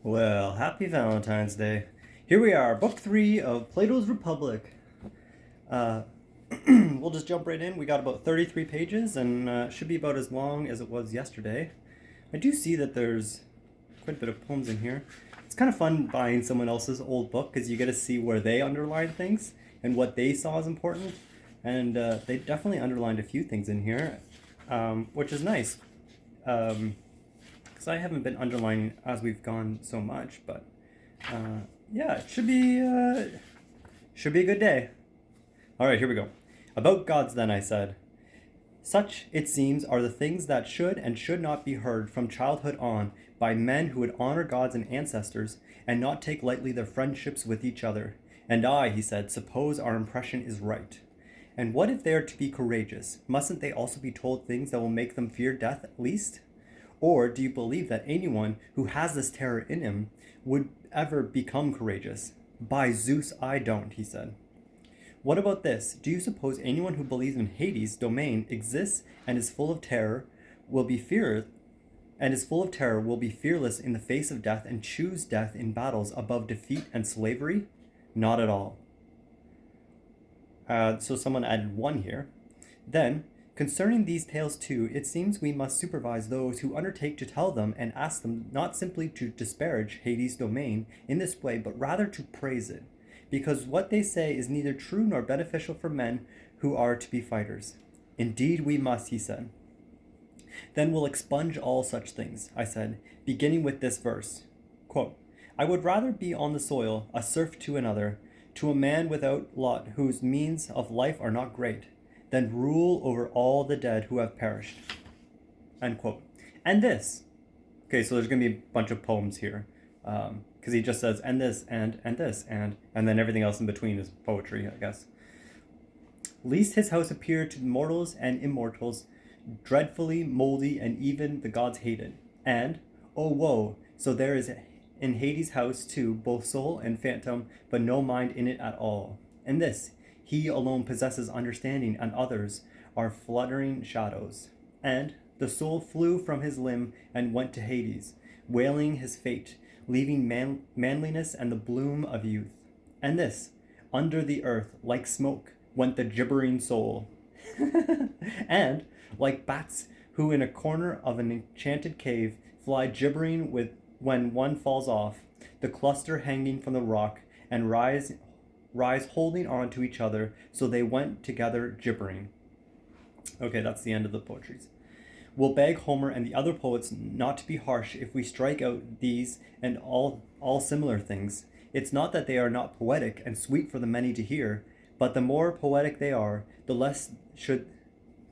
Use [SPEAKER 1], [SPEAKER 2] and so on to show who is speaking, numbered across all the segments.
[SPEAKER 1] Well, happy Valentine's Day. Here we are, book 3 of Plato's Republic. Uh, we'll just jump right in. We got about 33 pages and should be about as long as it was yesterday. I do see that there's quite a bit of poems in here. It's kind of fun buying someone else's old book because you get to see where they underline things and what they saw as important. And they definitely underlined a few things in here, which is nice. Because I haven't been underlining as we've gone so much, but yeah, it should be a good day. All right, here we go. About gods, then, I said. Such, it seems, are the things that should and should not be heard from childhood on by men who would honor gods and ancestors and not take lightly their friendships with each other. And I, he said, suppose our impression is right. And what if they are to be courageous? Mustn't they also be told things that will make them fear death at least? Or do you believe that anyone who has this terror in him would ever become courageous? By Zeus, I don't, he said. What about this? Do you suppose anyone who believes in Hades' domain exists and is full of terror will be fearless in the face of death and choose death in battles above defeat and slavery? Not at all. So someone added one here. Then, concerning these tales too, it seems we must supervise those who undertake to tell them and ask them not simply to disparage Hades' domain in this way, but rather to praise it, because what they say is neither true nor beneficial for men who are to be fighters. Indeed we must, he said. Then we'll expunge all such things, I said, beginning with this verse. Quote, I would rather be on the soil, a serf to another, to a man without lot whose means of life are not great, than rule over all the dead who have perished. End quote. And this. Okay, so there's going to be a bunch of poems here. Because he just says, and this, and this, and then everything else in between is poetry, I guess. Least his house appeared to mortals and immortals, dreadfully moldy, and even the gods hated. And, oh woe, so there is in Hades' house too, both soul and phantom, but no mind in it at all. And this, he alone possesses understanding, and others are fluttering shadows. And the soul flew from his limb and went to Hades, wailing his fate, leaving manliness and the bloom of youth. And this, under the earth, like smoke, went the gibbering soul. And, like bats who in a corner of an enchanted cave fly gibbering when one falls off, the cluster hanging from the rock, and rise holding on to each other, so they went together gibbering. Okay, that's the end of the poetries. We'll beg Homer and the other poets not to be harsh if we strike out these and all similar things. It's not that they are not poetic and sweet for the many to hear, but the more poetic they are, the less should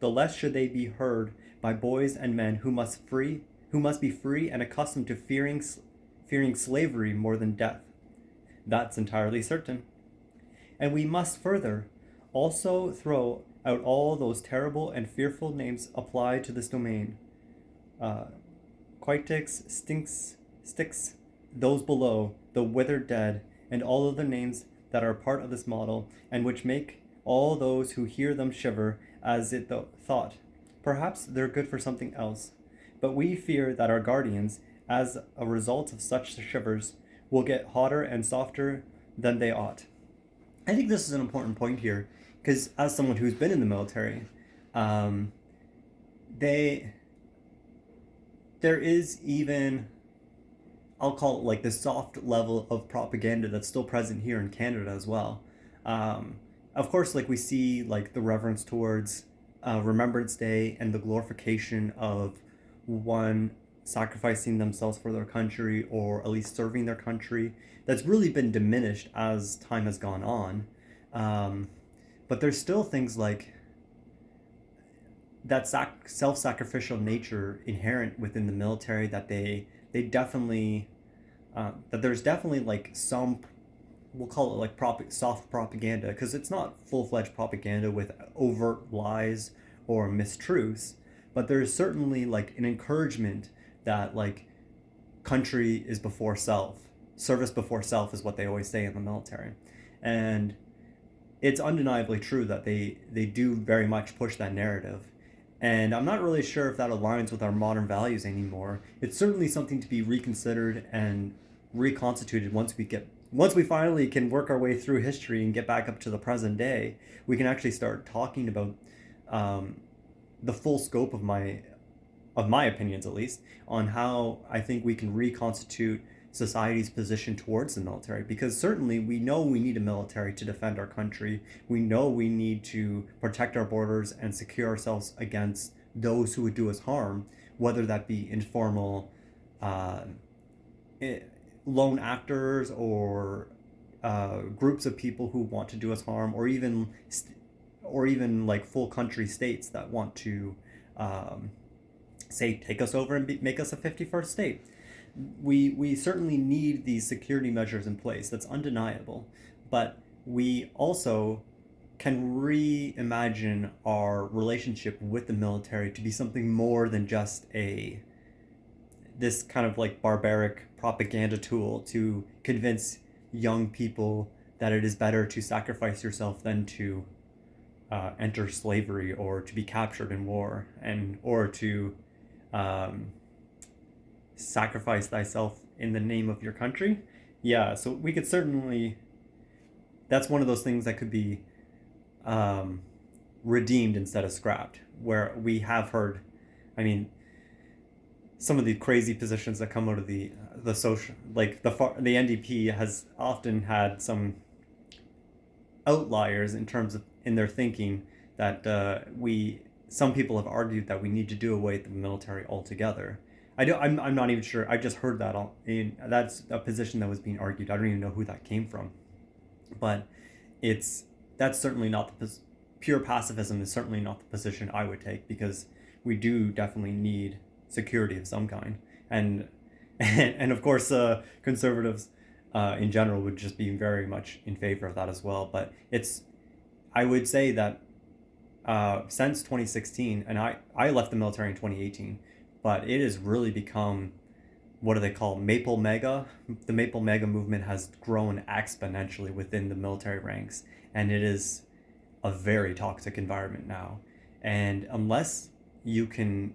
[SPEAKER 1] they be heard by boys and men who must be free and accustomed to fearing slavery more than death. That's entirely certain. And we must further also throw out all those terrible and fearful names applied to this domain. Quitix, Styx, those below, the withered dead, and all other names that are part of this model, and which make all those who hear them shiver, as it thought. Perhaps they're good for something else, but we fear that our guardians, as a result of such shivers, will get hotter and softer than they ought. I think this is an important point here, because as someone who's been in the military, there is even, I'll call it like the soft level of propaganda that's still present here in Canada as well. Of course, like we see like the reverence towards Remembrance Day and the glorification of one sacrificing themselves for their country, or at least serving their country. That's really been diminished as time has gone on. But there's still things like that self-sacrificial nature inherent within the military that they definitely that there's definitely like some, we'll call it like soft propaganda, because it's not full-fledged propaganda with overt lies or mistruths, but there's certainly like an encouragement that like country is before self, service before self is what they always say in the military. And it's undeniably true that they do very much push that narrative. And I'm not really sure if that aligns with our modern values anymore. It's certainly something to be reconsidered and reconstituted, once we finally can work our way through history and get back up to the present day, we can actually start talking about um, the full scope of my opinions, at least, on how I think we can reconstitute society's position towards the military. Because certainly we know we need a military to defend our country. We know we need to protect our borders and secure ourselves against those who would do us harm, whether that be informal uh, lone actors or groups of people who want to do us harm, or even like full country states that want to um, say take us over and make us a 51st state. We certainly need these security measures in place. That's undeniable, but we also can reimagine our relationship with the military to be something more than just a this kind of like barbaric propaganda tool to convince young people that it is better to sacrifice yourself than to enter slavery or to be captured in war, and or to um, sacrifice thyself in the name of your country. Yeah, so we could certainly. That's one of those things that could be um, redeemed instead of scrapped. Where we have heard, I mean, some of the crazy positions that come out of the social, like the NDP has often had some outliers in terms of in their thinking that we some people have argued that we need to do away with the military altogether. I'm not even sure. I just heard that that's a position that was being argued. I don't even know who that came from, but it's that's certainly not pure pacifism is certainly not the position I would take, because we do definitely need security of some kind, and and of course conservatives in general would just be very much in favor of that as well. But I would say that since 2016, and I left the military in 2018, but it has really become, what do they call, Maple Mega? The Maple Mega movement has grown exponentially within the military ranks, and it is a very toxic environment now. And unless you can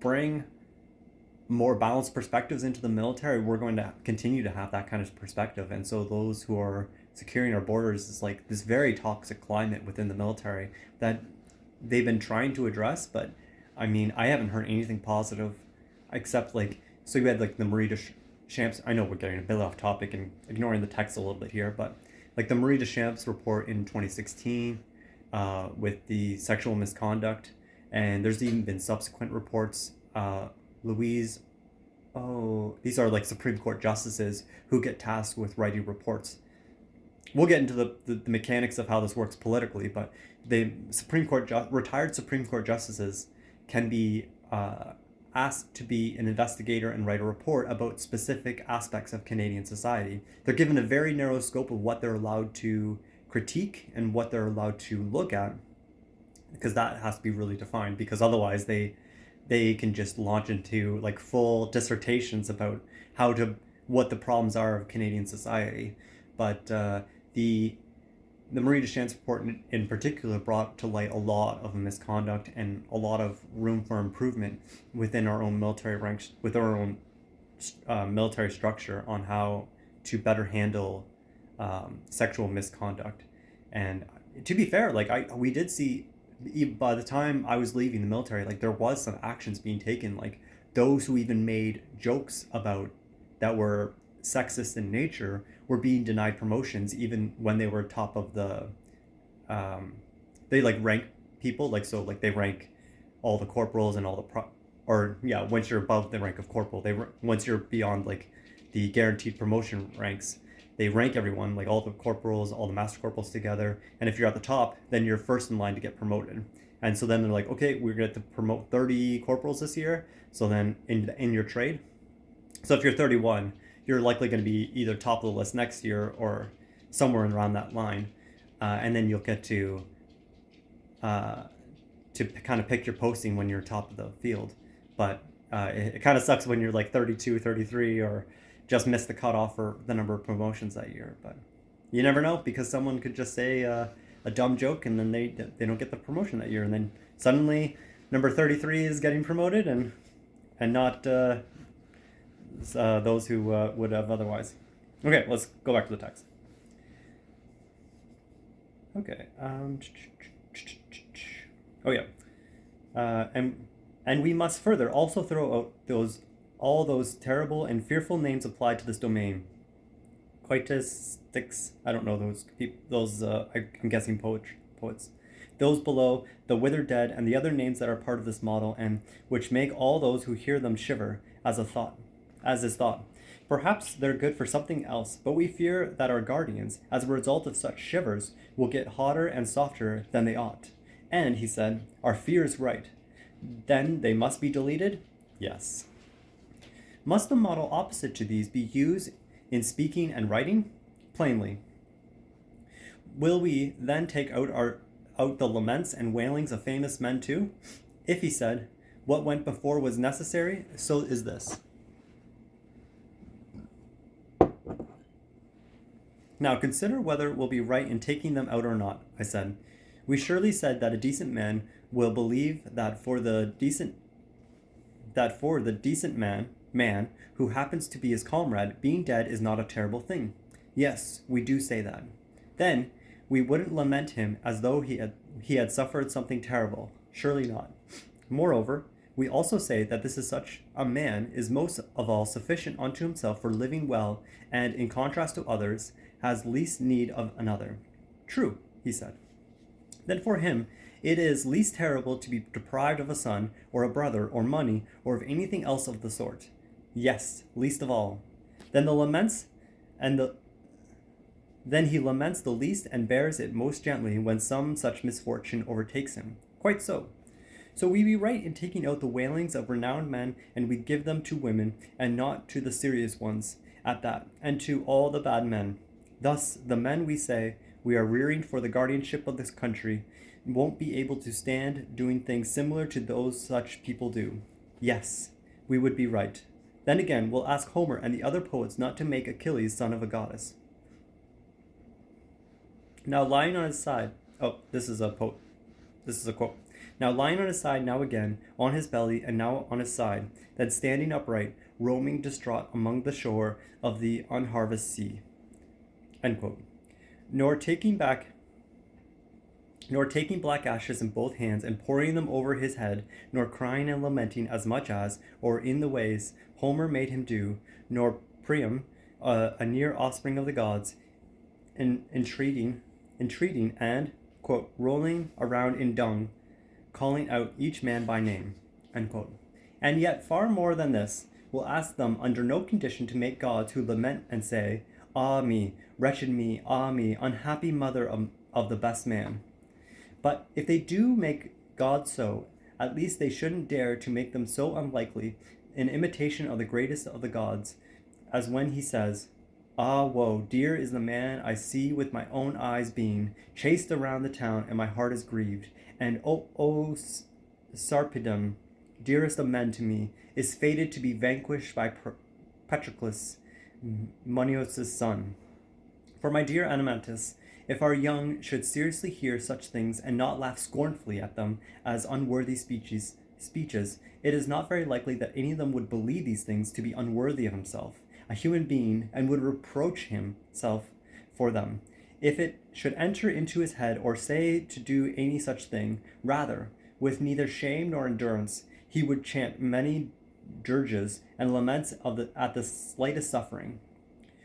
[SPEAKER 1] bring more balanced perspectives into the military, we're going to continue to have that kind of perspective. And so those who are securing our borders is like this very toxic climate within the military that they've been trying to address. But I mean, I haven't heard anything positive except like, so you had like the Marie Deschamps. I know we're getting a bit off topic and ignoring the text a little bit here, but like the Marie Deschamps report in 2016 with the sexual misconduct. And there's even been subsequent reports. Louise, oh, these are like Supreme Court justices who get tasked with writing reports. We'll get into the mechanics of how this works politically, but the retired Supreme Court justices can be asked to be an investigator and write a report about specific aspects of Canadian society. They're given a very narrow scope of what they're allowed to critique and what they're allowed to look at, because that has to be really defined, because otherwise they can just launch into like full dissertations about what the problems are of Canadian society. But the Marie Deschamps report in particular brought to light a lot of misconduct and a lot of room for improvement within our own military ranks, with our own military structure, on how to better handle sexual misconduct. And to be fair, like we did see, by the time I was leaving the military, like there was some actions being taken, like those who even made jokes about that were sexist in nature were being denied promotions even when they were top of the they like rank people, like, so like they rank all the corporals and all the or yeah, once you're above the rank of corporal, once you're beyond like the guaranteed promotion ranks, they rank everyone, like all the corporals, all the master corporals together, and if you're at the top, then you're first in line to get promoted. And so then they're like, okay, we're going to promote 30 corporals this year, so then in your trade, so if you're 31, you're likely going to be either top of the list next year or somewhere around that line, and then you'll get to kind of pick your posting when you're top of the field. But it kind of sucks when you're like 32, 33, or just miss the cutoff for the number of promotions that year. But you never know, because someone could just say a dumb joke and then they don't get the promotion that year, and then suddenly number 33 is getting promoted and not those who would have otherwise. Okay, let's go back to the text. Okay. Oh yeah. And we must further also throw out all those terrible and fearful names applied to this domain. Coitus, Styx, I don't know those people, those I'm guessing poets. Those below, the withered dead, and the other names that are part of this model, and which make all those who hear them shiver, as is thought. Perhaps they're good for something else, but we fear that our guardians, as a result of such shivers, will get hotter and softer than they ought. And, he said, our fear is right. Then they must be deleted? Yes. Must the model opposite to these be used in speaking and writing? Plainly. Will we then take out the laments and wailings of famous men too? If, he said, what went before was necessary, so is this. Now consider whether it will be right in taking them out or not, I said. We surely said that a decent man will believe that for the decent man who happens to be his comrade, being dead is not a terrible thing. Yes, we do say that. Then we wouldn't lament him as though he had suffered something terrible. Surely not. Moreover, we also say that this is such a man is most of all sufficient unto himself for living well, and in contrast to others, has least need of another. True, he said. Then for him it is least terrible to be deprived of a son, or a brother, or money, or of anything else of the sort. Yes, least of all. Then he laments the least and bears it most gently when some such misfortune overtakes him. Quite so. So we be right in taking out the wailings of renowned men, and we give them to women, and not to the serious ones, at that, and to all the bad men. Thus, the men we say we are rearing for the guardianship of this country won't be able to stand doing things similar to those such people do. Yes, we would be right. Then again, we'll ask Homer and the other poets not to make Achilles son of a goddess. Now lying on his side, this is a quote. Now lying on his side, now again, on his belly, and now on his side, then standing upright, roaming distraught among the shore of the unharvested sea. End quote. Nor taking black ashes in both hands and pouring them over his head, nor crying and lamenting as much as, or in the ways Homer made him do, nor Priam, a near offspring of the gods, entreating and, quote, rolling around in dung, calling out each man by name, end quote. And yet far more than this, we'll ask them under no condition to make gods who lament and say, ah me, wretched me, ah me, unhappy mother of the best man. But if they do make God so, at least they shouldn't dare to make them so unlikely, in imitation of the greatest of the gods, as when he says, ah woe, dear is the man I see with my own eyes being chased around the town, and my heart is grieved, and O Sarpedon, dearest of men to me, is fated to be vanquished by Patroclus, Moneos' son. For my dear Anomantis, if our young should seriously hear such things and not laugh scornfully at them as unworthy speeches, it is not very likely that any of them would believe these things to be unworthy of himself, a human being, and would reproach himself for them, if it should enter into his head or say to do any such thing. Rather, with neither shame nor endurance, he would chant many dirges and laments at the slightest suffering.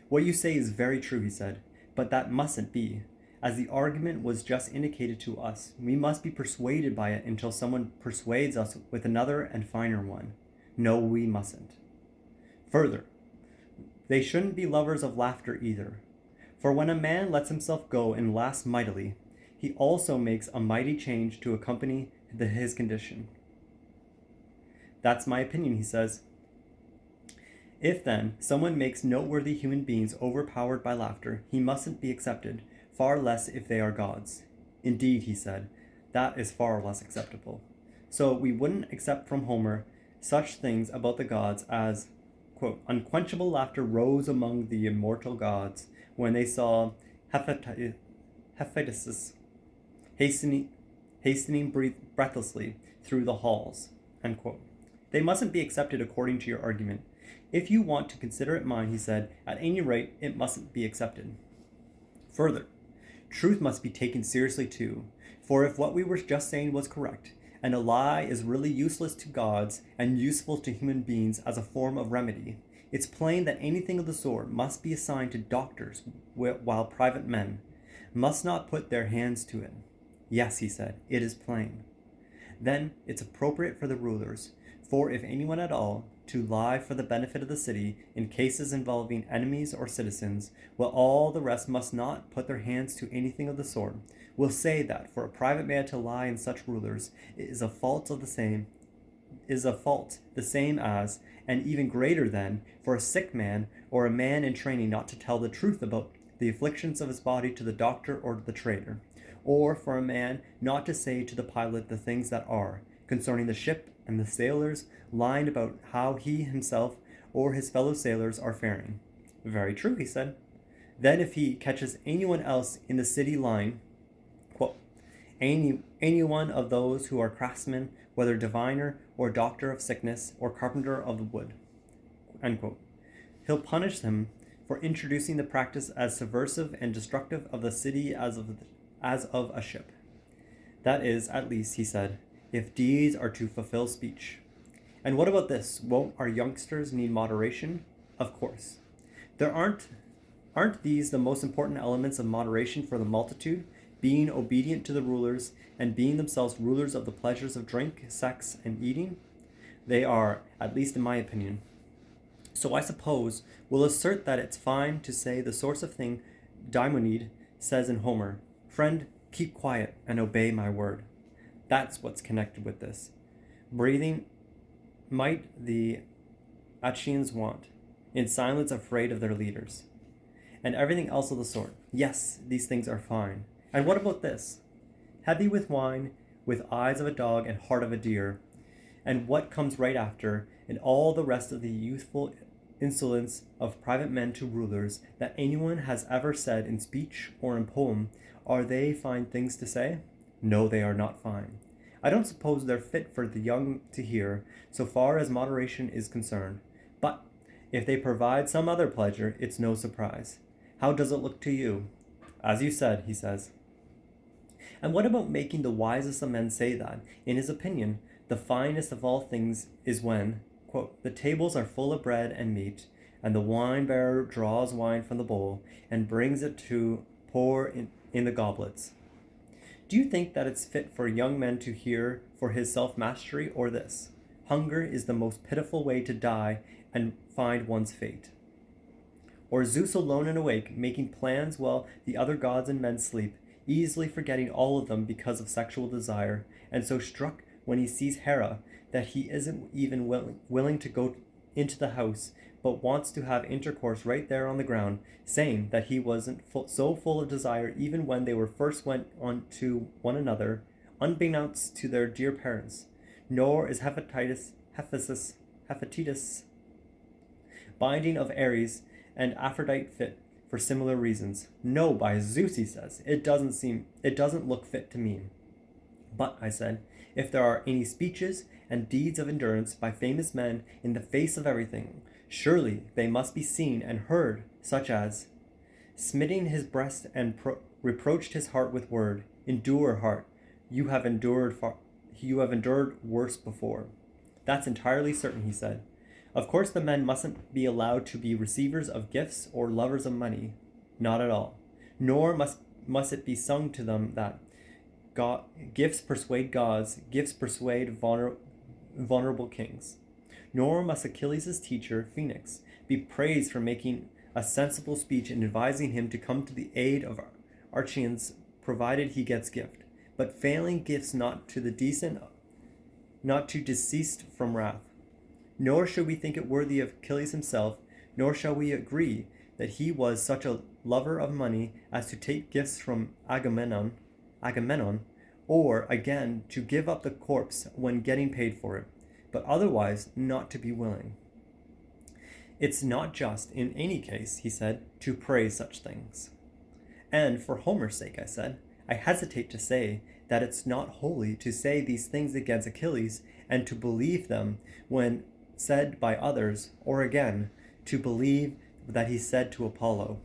[SPEAKER 1] What you say is very true, he said, but that mustn't be. As the argument was just indicated to us, we must be persuaded by it until someone persuades us with another and finer one. No, we mustn't. Further, they shouldn't be lovers of laughter either. For when a man lets himself go and laughs mightily, he also makes a mighty change to accompany his condition. That's my opinion, he says. If, then, someone makes noteworthy human beings overpowered by laughter, he mustn't be accepted, far less if they are gods. Indeed, he said, that is far less acceptable. So we wouldn't accept from Homer such things about the gods as, quote, unquenchable laughter rose among the immortal gods when they saw Hephaestus hastening breathlessly through the halls, end quote. They mustn't be accepted according to your argument. If you want to consider it mine, he said, at any rate it mustn't be accepted. Further, truth must be taken seriously too, for if what we were just saying was correct, and a lie is really useless to gods and useful to human beings as a form of remedy, it's plain that anything of the sort must be assigned to doctors, while private men must not put their hands to it. Yes, he said, it is plain. Then it's appropriate for the rulers, for if anyone at all, to lie for the benefit of the city in cases involving enemies or citizens, while all the rest must not put their hands to anything of the sort, will say that for a private man to lie in such rulers is a fault the same as, and even greater than, for a sick man or a man in training not to tell the truth about the afflictions of his body to the doctor or to the trader, or for a man not to say to the pilot the things that are, concerning the ship and the sailors, lying about how he himself or his fellow sailors are faring. Very true, he said. Then if he catches anyone else in the city lying, quote, any one of those who are craftsmen, whether diviner or doctor of sickness or carpenter of the wood, end quote, he'll punish him for introducing the practice as subversive and destructive of the city as of a ship. That is, at least, he said, if deeds are to fulfill speech. And what about this? Won't our youngsters need moderation? Of course. Aren't these the most important elements of moderation for the multitude, being obedient to the rulers, and being themselves rulers of the pleasures of drink, sex, and eating? They are, at least in my opinion. So I suppose we'll assert that it's fine to say the source of thing Diomed says in Homer, friend, keep quiet and obey my word. That's what's connected with this. Breathing might the Achaeans want, in silence afraid of their leaders. And everything else of the sort. Yes, these things are fine. And what about this? Heavy with wine, with eyes of a dog and heart of a deer. And what comes right after, and all the rest of the youthful insolence of private men to rulers that anyone has ever said in speech or in poem, are they fine things to say? No, they are not fine. I don't suppose they're fit for the young to hear, so far as moderation is concerned. But if they provide some other pleasure, it's no surprise. How does it look to you? As you said, he says. And what about making the wisest of men say that, in his opinion, the finest of all things is when, quote, the tables are full of bread and meat, and the wine-bearer draws wine from the bowl, and brings it to pour in the goblets. Do you think that it's fit for young men to hear for his self-mastery, or this? Hunger is the most pitiful way to die and find one's fate. Or Zeus alone and awake, making plans while the other gods and men sleep, easily forgetting all of them because of sexual desire, and so struck when he sees Hera that he isn't even willing to go into the house, but wants to have intercourse right there on the ground, saying that he wasn't so full of desire even when they were first went on to one another, unbeknownst to their dear parents. Nor is Hephaestus, binding of Ares and Aphrodite fit for similar reasons. No, by Zeus, he says, it doesn't look fit to me. But, I said, if there are any speeches and deeds of endurance by famous men in the face of everything, surely they must be seen and heard, such as, smiting his breast and reproached his heart with word, endure, heart, you have endured worse before. That's entirely certain, he said. Of course the men mustn't be allowed to be receivers of gifts or lovers of money. Not at all. Nor must it be sung to them that gifts persuade gods, gifts persuade vulnerable kings. Nor must Achilles' teacher, Phoenix, be praised for making a sensible speech and advising him to come to the aid of Archians, provided he gets gift, but failing gifts not to deceased from wrath. Nor should we think it worthy of Achilles himself, nor shall we agree that he was such a lover of money as to take gifts from Agamemnon, or, again, to give up the corpse when getting paid for it, but otherwise not to be willing. It's not just, in any case, he said, to praise such things. And for Homer's sake, I said, I hesitate to say that it's not holy to say these things against Achilles and to believe them when said by others, or again, to believe that he said to Apollo,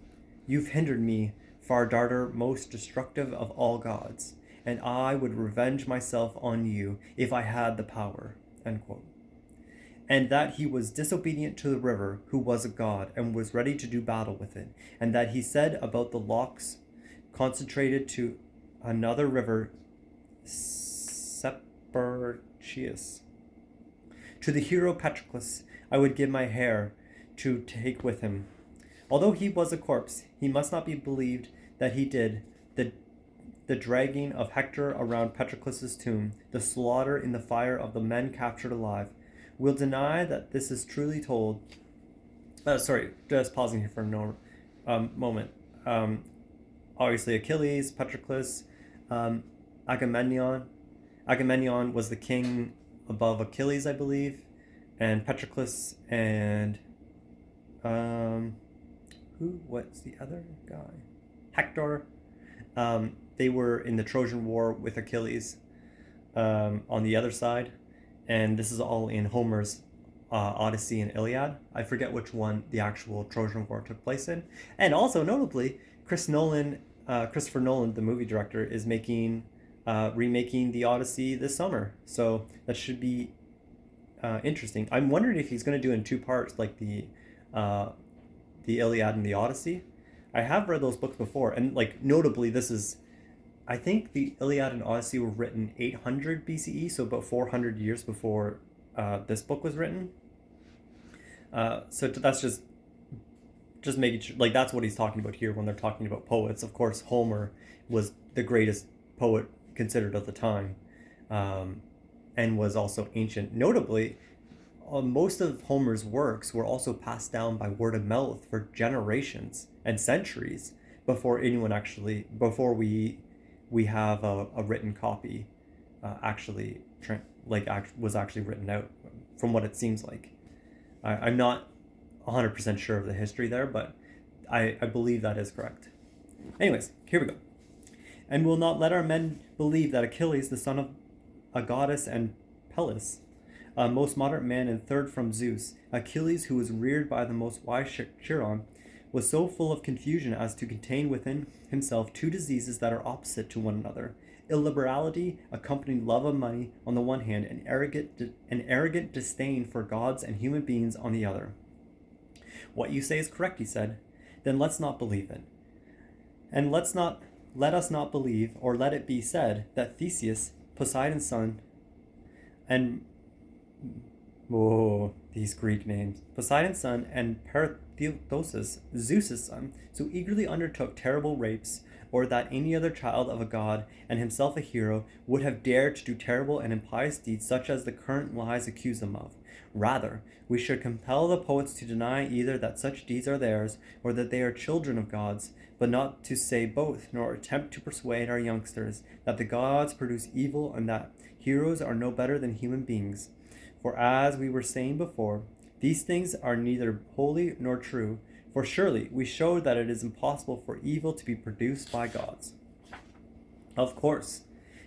[SPEAKER 1] "You've hindered me, far darter most destructive of all gods, and I would revenge myself on you if I had the power." End quote. And that he was disobedient to the river, who was a god, and was ready to do battle with it, and that he said about the locks concentrated to another river, Seperchius. To the hero Patroclus I would give my hair to take with him. Although he was a corpse, he must not be believed that he did the dragging of Hector around Patroclus's tomb, the slaughter in the fire of the men captured alive. We'll deny that this is truly told. Sorry, just pausing here for a moment. Obviously, Achilles, Patroclus, Agamemnon. Agamemnon was the king above Achilles, I believe, and Patroclus and what's the other guy? Hector. They were in the Trojan War with Achilles on the other side, and this is all in Homer's Odyssey and Iliad. I forget which one the actual Trojan War took place in. And also, notably, Christopher Nolan, the movie director, is remaking the Odyssey this summer. So that should be interesting. I'm wondering if he's going to do it in two parts, like the Iliad and the Odyssey. I have read those books before, and like notably, I think the Iliad and Odyssey were written 800 BCE, so about 400 years before this book was written. So that's just making sure, like that's what he's talking about here when they're talking about poets. Of course, Homer was the greatest poet considered of the time, and was also ancient. Notably, most of Homer's works were also passed down by word of mouth for generations and centuries before we have a written copy was actually written out, from what it seems like. I'm not 100% sure of the history there, but I believe that is correct. Anyways, here we go. And will not let our men believe that Achilles, the son of a goddess, and Peleus, a most moderate man and third from Zeus, Achilles, who was reared by the most wise Chiron, was so full of confusion as to contain within himself two diseases that are opposite to one another: illiberality, accompanying love of money on the one hand, and arrogant disdain for gods and human beings on the other. What you say is correct, he said. Then let's not believe it. And let us not believe, or let it be said, that Theseus, Poseidon's son, and these Greek names, Poseidon's son and Perithous, Zeus's son, so eagerly undertook terrible rapes, or that any other child of a god, and himself a hero, would have dared to do terrible and impious deeds such as the current lies accuse them of. Rather, we should compel the poets to deny either that such deeds are theirs, or that they are children of gods, but not to say both, nor attempt to persuade our youngsters that the gods produce evil and that heroes are no better than human beings. For as we were saying before, these things are neither holy nor true, for surely we showed that it is impossible for evil to be produced by gods. Of course.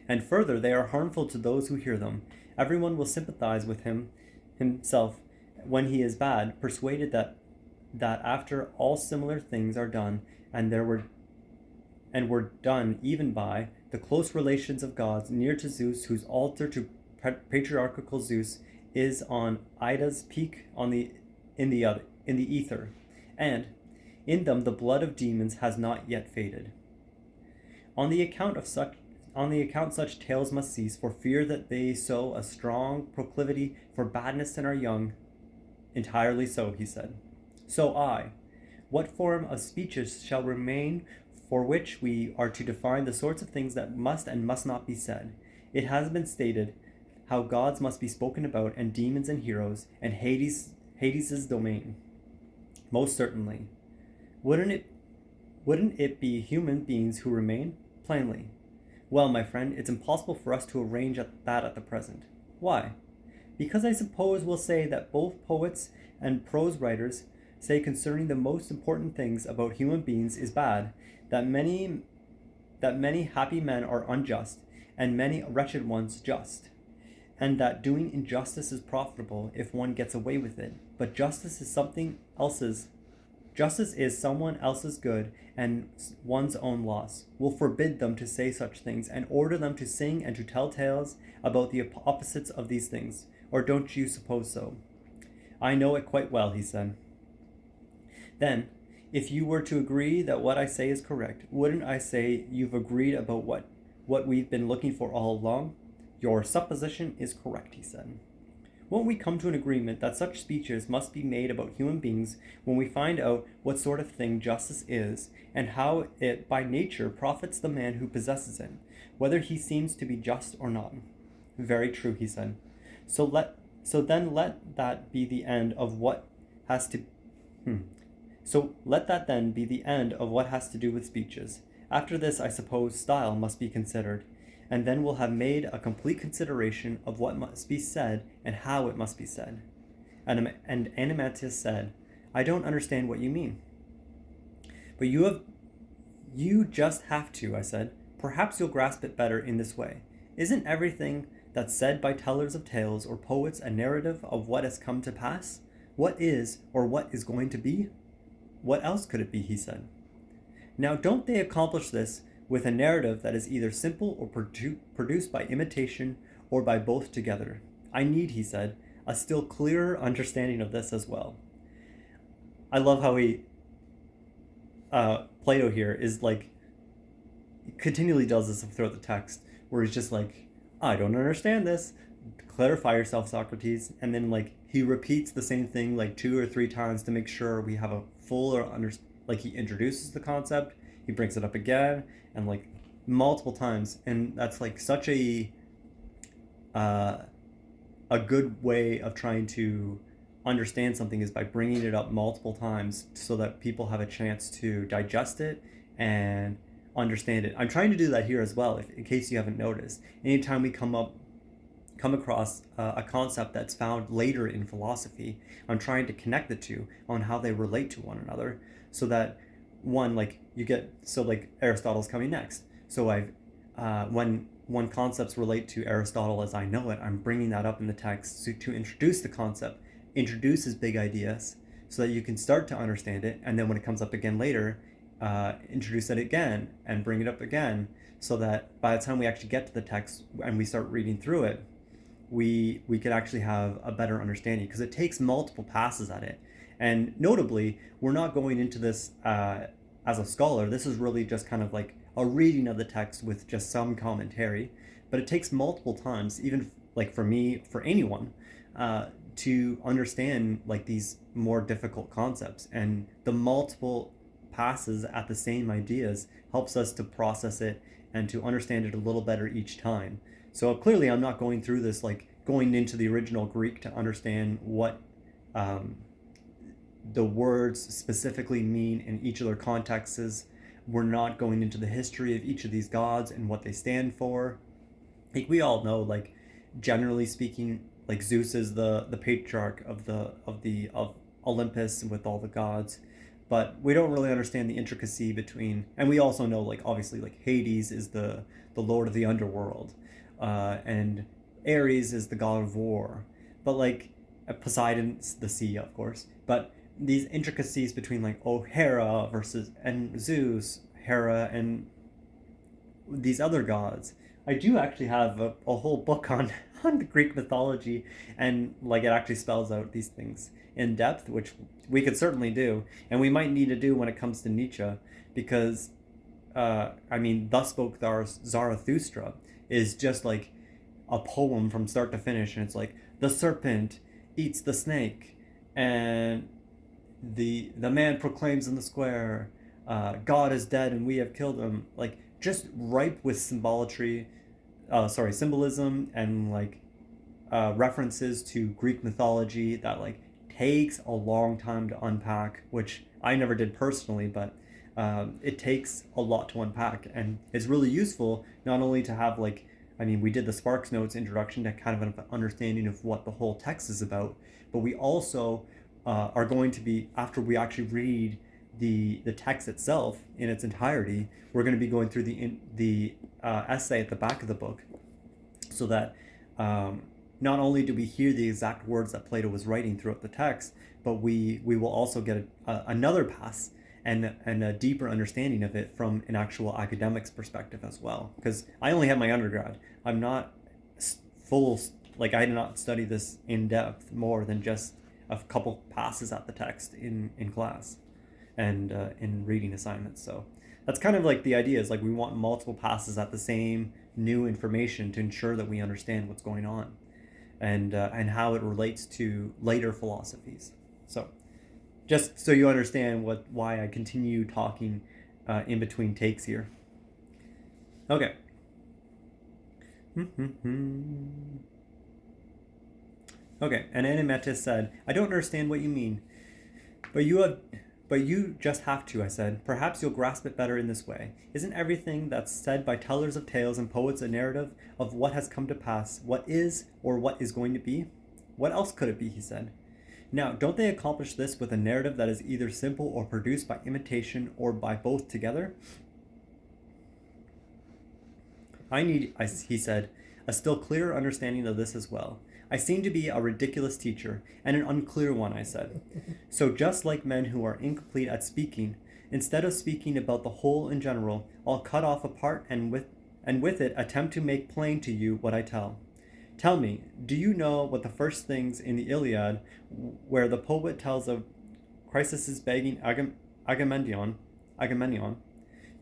[SPEAKER 1] And further, they are harmful to those who hear them. Everyone will sympathize with himself when he is bad, persuaded that after all similar things are done, and were done even by the close relations of gods near to Zeus, whose altar to patriarchal Zeus is on Ida's peak in the ether, and in them the blood of demons has not yet faded. On the account such tales must cease, for fear that they sow a strong proclivity for badness in our young. Entirely so, he said. So what form of speeches shall remain for which we are to define the sorts of things that must and must not be said? It has been stated how gods must be spoken about, and demons and heroes, and Hades' domain. Most certainly. Wouldn't it be human beings who remain? Plainly. Well, my friend, it's impossible for us to arrange that at the present. Why? Because I suppose we'll say that both poets and prose writers say concerning the most important things about human beings is bad, that many happy men are unjust, and many wretched ones just, and that doing injustice is profitable if one gets away with it. But justice is someone else's good and one's own loss. Will forbid them to say such things and order them to sing and to tell tales about the opposites of these things. Or don't you suppose so? I know it quite well, he said. Then, if you were to agree that what I say is correct, wouldn't I say you've agreed about what we've been looking for all along? Your supposition is correct, he said. Won't we come to an agreement that such speeches must be made about human beings when we find out what sort of thing justice is, and how it by nature profits the man who possesses it, whether he seems to be just or not? Very true, he said. So then let that be the end of what has to So let that then be the end of what has to do with speeches. After this, I suppose style must be considered, and then we'll have made a complete consideration of what must be said and how it must be said. And Animatius said, I don't understand what you mean. But you just have to, I said. Perhaps you'll grasp it better in this way. Isn't everything that's said by tellers of tales or poets a narrative of what has come to pass? What is, or what is going to be? What else could it be, he said. Now, don't they accomplish this with a narrative that is either simple or produced by imitation or by both together? I need, he said, a still clearer understanding of this as well. I love how Plato here is like, continually does this throughout the text, where he's just like, I don't understand this. Clarify yourself, Socrates. And then like he repeats the same thing like 2 or 3 times to make sure we have a fuller like he introduces the concept, he brings it up again, and like multiple times. And that's like such a good way of trying to understand something, is by bringing it up multiple times so that people have a chance to digest it and understand it. I'm trying to do that here as well, in case you haven't noticed. Anytime we come across a concept that's found later in philosophy, I'm trying to connect the two on how they relate to one another, so that one, like you get, so like Aristotle's coming next. So when concepts relate to Aristotle as I know it, I'm bringing that up in the text to introduce the concept, introduce his big ideas, so that you can start to understand it, and then when it comes up again later, introduce it again and bring it up again, so that by the time we actually get to the text and we start reading through it, we could actually have a better understanding, because it takes multiple passes at it. And notably, we're not going into this as a scholar. This is really just kind of like a reading of the text with just some commentary, but it takes multiple times, even like for me, for anyone, to understand like these more difficult concepts. And the multiple passes at the same ideas helps us to process it and to understand it a little better each time. So clearly I'm not going through this like going into the original Greek to understand what the words specifically mean in each of their contexts. We're not going into the history of each of these gods and what they stand for. Like we all know, like generally speaking, like Zeus is the patriarch of Olympus with all the gods, but we don't really understand the intricacy between. And we also know, like obviously, like Hades is the lord of the underworld, and Ares is the god of war, but like Poseidon's the sea, of course. But these intricacies between like Hera and Zeus, Hera and these other gods. I do actually have a whole book on the Greek mythology, and like it actually spells out these things in depth, which we could certainly do, and we might need to do when it comes to Nietzsche, because I mean, Thus Spoke Zarathustra is just like a poem from start to finish, and it's like the serpent eats the snake, and the man proclaims in the square, God is dead and we have killed him. Like just ripe with symbolism and like references to Greek mythology that like takes a long time to unpack, which I never did personally, but it takes a lot to unpack, and it's really useful not only to have like, I mean, we did the Sparks Notes introduction to kind of an understanding of what the whole text is about, but we also are going to be, after we actually read the text itself in its entirety, we're going to be going through the essay at the back of the book, so that not only do we hear the exact words that Plato was writing throughout the text, but we will also get another pass and a deeper understanding of it from an actual academic's perspective as well. Because I only have my undergrad. I'm not full, like I did not study this in depth more than just a couple passes at the text in class and in reading assignments. So that's kind of like the idea is like we want multiple passes at the same new information to ensure that we understand what's going on and how it relates to later philosophies. So just so you understand why I continue talking in between takes here. Okay. Okay, and Animetus said, I don't understand what you mean. But you just have to, I said. Perhaps you'll grasp it better in this way. Isn't everything that's said by tellers of tales and poets a narrative of what has come to pass, what is, or what is going to be? What else could it be, he said. Now, don't they accomplish this with a narrative that is either simple or produced by imitation or by both together? I need, he said, a still clearer understanding of this as well. I seem to be a ridiculous teacher, and an unclear one, I said. So just like men who are incomplete at speaking, instead of speaking about the whole in general, I'll cut off a part and with it attempt to make plain to you what I tell. Tell me, do you know what the first things in the Iliad, where the poet tells of Chryses begging Agamemnon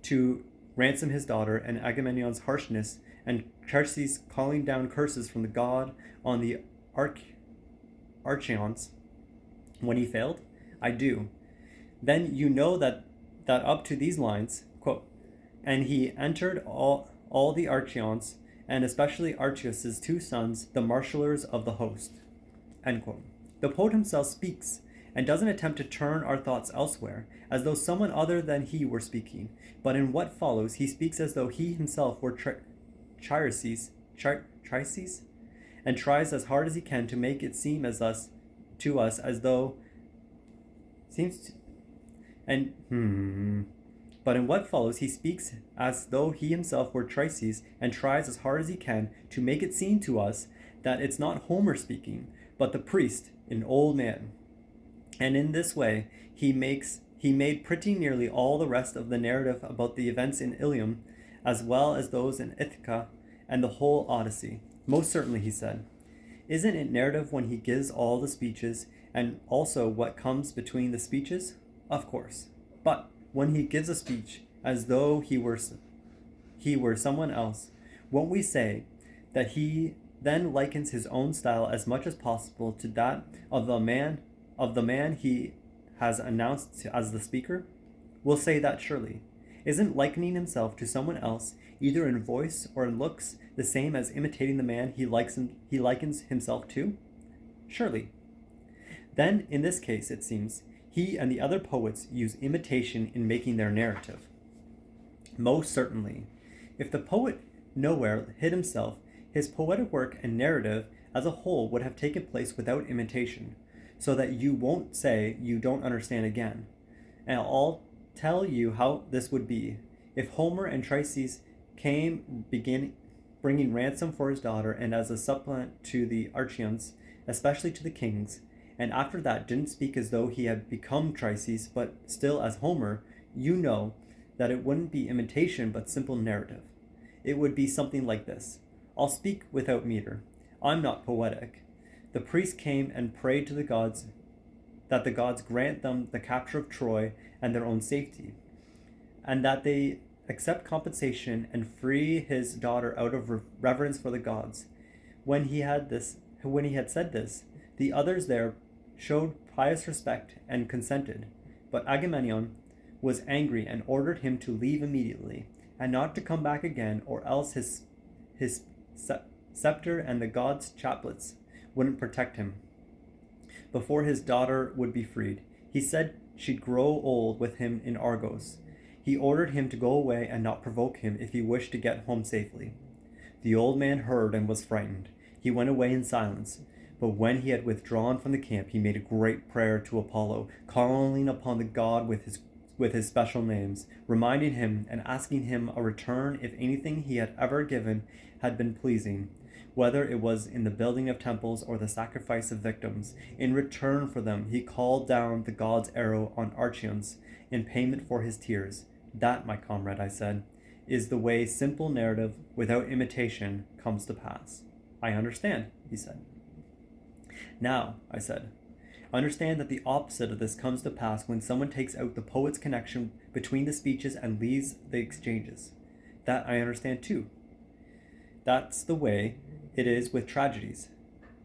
[SPEAKER 1] to ransom his daughter, and Agamemnon's harshness, and Chryses calling down curses from the god on the Archeans when he failed? I do. Then you know that up to these lines, quote, and he entered all the Archeans, and especially Archias's two sons, the marshallers of the host, end quote. The poet himself speaks, and doesn't attempt to turn our thoughts elsewhere, as though someone other than he were speaking, but in what follows he speaks as though he himself were Chryses, and tries as hard as he can to make it seem to us as though but in what follows he speaks as though he himself were Chryses, and tries as hard as he can to make it seem to us that it's not Homer speaking, but the priest, an old man. And in this way he made pretty nearly all the rest of the narrative about the events in Ilium, as well as those in Ithaca and the whole Odyssey. Most certainly, he said. Isn't it narrative when he gives all the speeches, and also what comes between the speeches? Of course. But when he gives a speech as though he were someone else, won't we say that he then likens his own style as much as possible to that of the man he has announced as the speaker? We'll say that surely. Isn't likening himself to someone else, either in voice or in looks, the same as imitating the man he likens himself to? Surely. Then, in this case, it seems, he and the other poets use imitation in making their narrative. Most certainly. If the poet nowhere hid himself, his poetic work and narrative as a whole would have taken place without imitation, so that you won't say you don't understand again. And I'll tell you how this would be. If Homer and Chryses bringing ransom for his daughter, and as a supplement to the Archeans, especially to the kings, and after that didn't speak as though he had become Chryses, but still as Homer, you know that it wouldn't be imitation but simple narrative. It would be something like this. I'll speak without meter. I'm not poetic. The priest came and prayed to the gods that the gods grant them the capture of Troy and their own safety, and that they accept compensation and free his daughter out of reverence for the gods. When he had said this, the others there showed pious respect and consented, but Agamemnon was angry and ordered him to leave immediately, and not to come back again, or else his scepter and the gods' chaplets wouldn't protect him before his daughter would be freed. He said she'd grow old with him in Argos. He ordered him to go away and not provoke him if he wished to get home safely. The old man heard and was frightened. He went away in silence. But when he had withdrawn from the camp, he made a great prayer to Apollo, calling upon the god with his special names, reminding him and asking him a return if anything he had ever given had been pleasing. whether it was in the building of temples or the sacrifice of victims. In return for them, he called down the god's arrow on Archions in payment for his tears. That, my comrade, I said, is the way simple narrative without imitation comes to pass. I understand, he said. Now, I said, understand that the opposite of this comes to pass when someone takes out the poet's connection between the speeches and leaves the exchanges. That I understand too. That's the way it is with tragedies.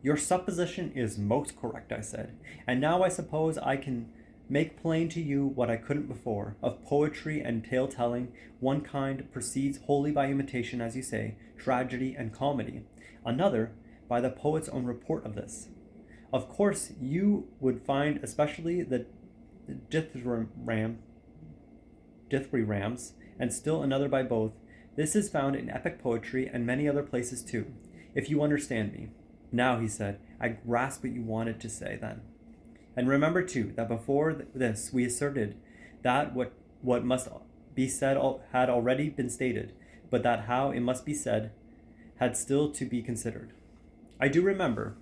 [SPEAKER 1] Your supposition is most correct, I said, and now I suppose I can make plain to you what I couldn't before. Of poetry and tale-telling, one kind proceeds wholly by imitation, as you say, tragedy and comedy. Another, by the poet's own report of this. Of course, you would find especially the dithyrambs, and still another by both. This is found in epic poetry and many other places too, if you understand me. Now, he said, I grasp what you wanted to say then. And remember too, that before this we asserted that what must be said had already been stated, but that how it must be said had still to be considered. I do remember.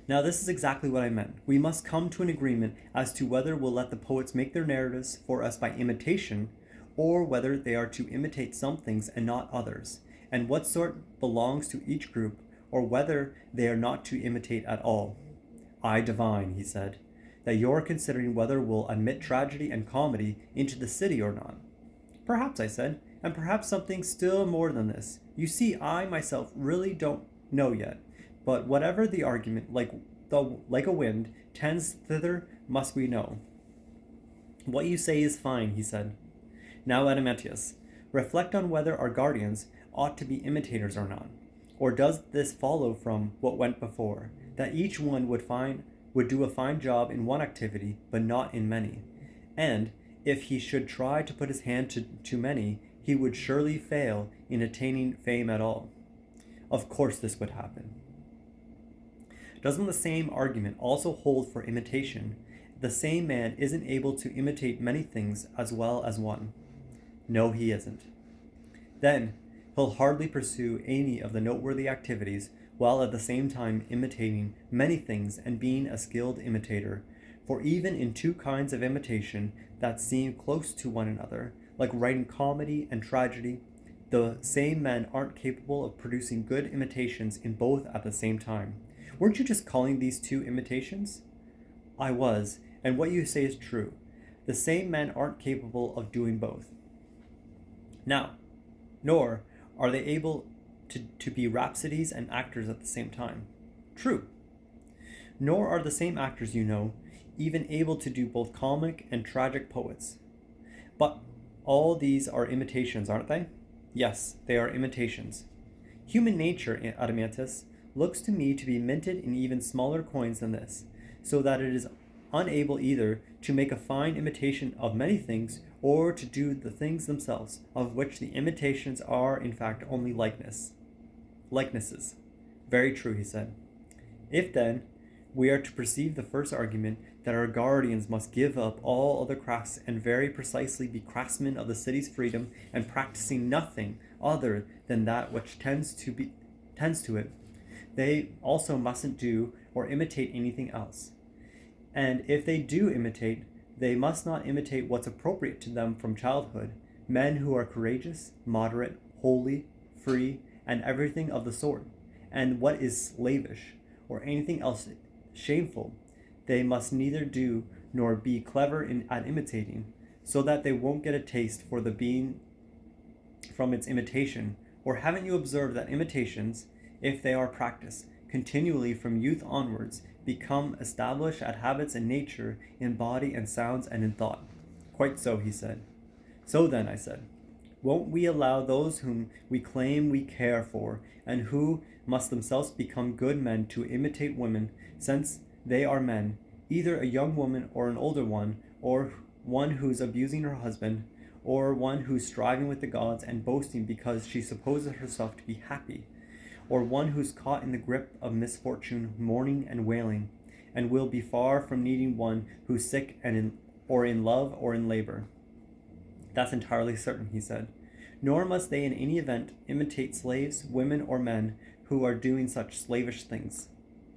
[SPEAKER 1] Now this is exactly what I meant. We must come to an agreement as to whether we'll let the poets make their narratives for us by imitation, or whether they are to imitate some things and not others, and what sort belongs to each group, or whether they are not to imitate at all. I divine, he said, that you're considering whether we'll admit tragedy and comedy into the city or not. Perhaps, I said, and perhaps something still more than this. You see, I myself really don't know yet, but whatever the argument, like a wind, tends thither must we know. What you say is fine, he said. Now, Adeimantus, reflect on whether our guardians ought to be imitators or not. Or does this follow from what went before, that each one would do a fine job in one activity, but not in many? And if he should try to put his hand to many, he would surely fail in attaining fame at all. Of course this would happen. Doesn't the same argument also hold for imitation? The same man isn't able to imitate many things as well as one. No, he isn't. Then he'll hardly pursue any of the noteworthy activities, while at the same time imitating many things and being a skilled imitator. For even in two kinds of imitation that seem close to one another, like writing comedy and tragedy, the same men aren't capable of producing good imitations in both at the same time. Weren't you just calling these two imitations? I was, and what you say is true. The same men aren't capable of doing both. Now, nor are they able to be rhapsodies and actors at the same time. True. Nor are the same actors, you know, even able to do both comic and tragic poets. But all these are imitations, aren't they? Yes, they are imitations. Human nature, Adeimantus, looks to me to be minted in even smaller coins than this, so that it is unable either to make a fine imitation of many things, or to do the things themselves, of which the imitations are in fact only likenesses. Very true, he said. If then we are to perceive the first argument, that our guardians must give up all other crafts and very precisely be craftsmen of the city's freedom, and practicing nothing other than that which tends to it, they also mustn't do or imitate anything else. And if they do imitate, they must not imitate what's appropriate to them from childhood, men who are courageous, moderate, holy, free, and everything of the sort, and what is slavish, or anything else shameful, they must neither do nor be clever at imitating, so that they won't get a taste for the being from its imitation. Or haven't you observed that imitations, if they are practiced continually from youth onwards, become established at habits in nature, in body and sounds and in thought? Quite so, he said. So then, I said, won't we allow those whom we claim we care for, and who must themselves become good men, to imitate women, since they are men, either a young woman or an older one, or one who's abusing her husband, or one who's striving with the gods and boasting because she supposes herself to be happy, or one who's caught in the grip of misfortune, mourning and wailing, and will be far from needing one who's sick and in love or in labor? That's entirely certain, he said. Nor must they in any event imitate slaves, women, or men who are doing such slavish things.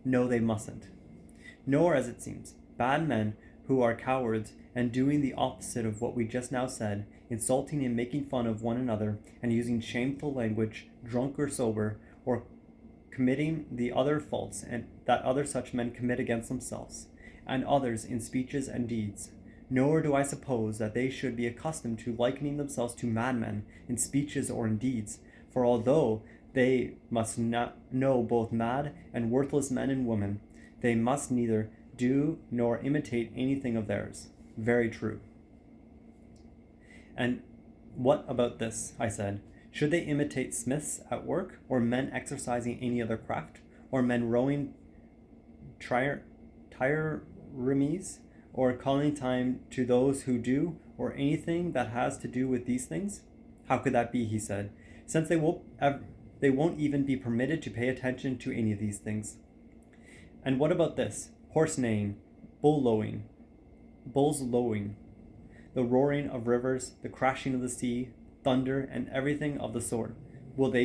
[SPEAKER 1] No, they mustn't. Nor, as it seems, bad men who are cowards and doing the opposite of what we just now said, insulting and making fun of one another and using shameful language, drunk or sober, or committing the other faults and that other such men commit against themselves and others in speeches and deeds. Nor do I suppose that they should be accustomed to likening themselves to madmen in speeches or in deeds, for although they must not know both mad and worthless men and women, they must neither do nor imitate anything of theirs. Very true. And what about this? I said. Should they imitate smiths at work, or men exercising any other craft, or men rowing triremes, or calling time to those who do, or anything that has to do with these things? How could that be, he said, since they won't even be permitted to pay attention to any of these things. And what about this? Horse neighing, bulls lowing, the roaring of rivers, the crashing of the sea, thunder, and everything of the sort. Will they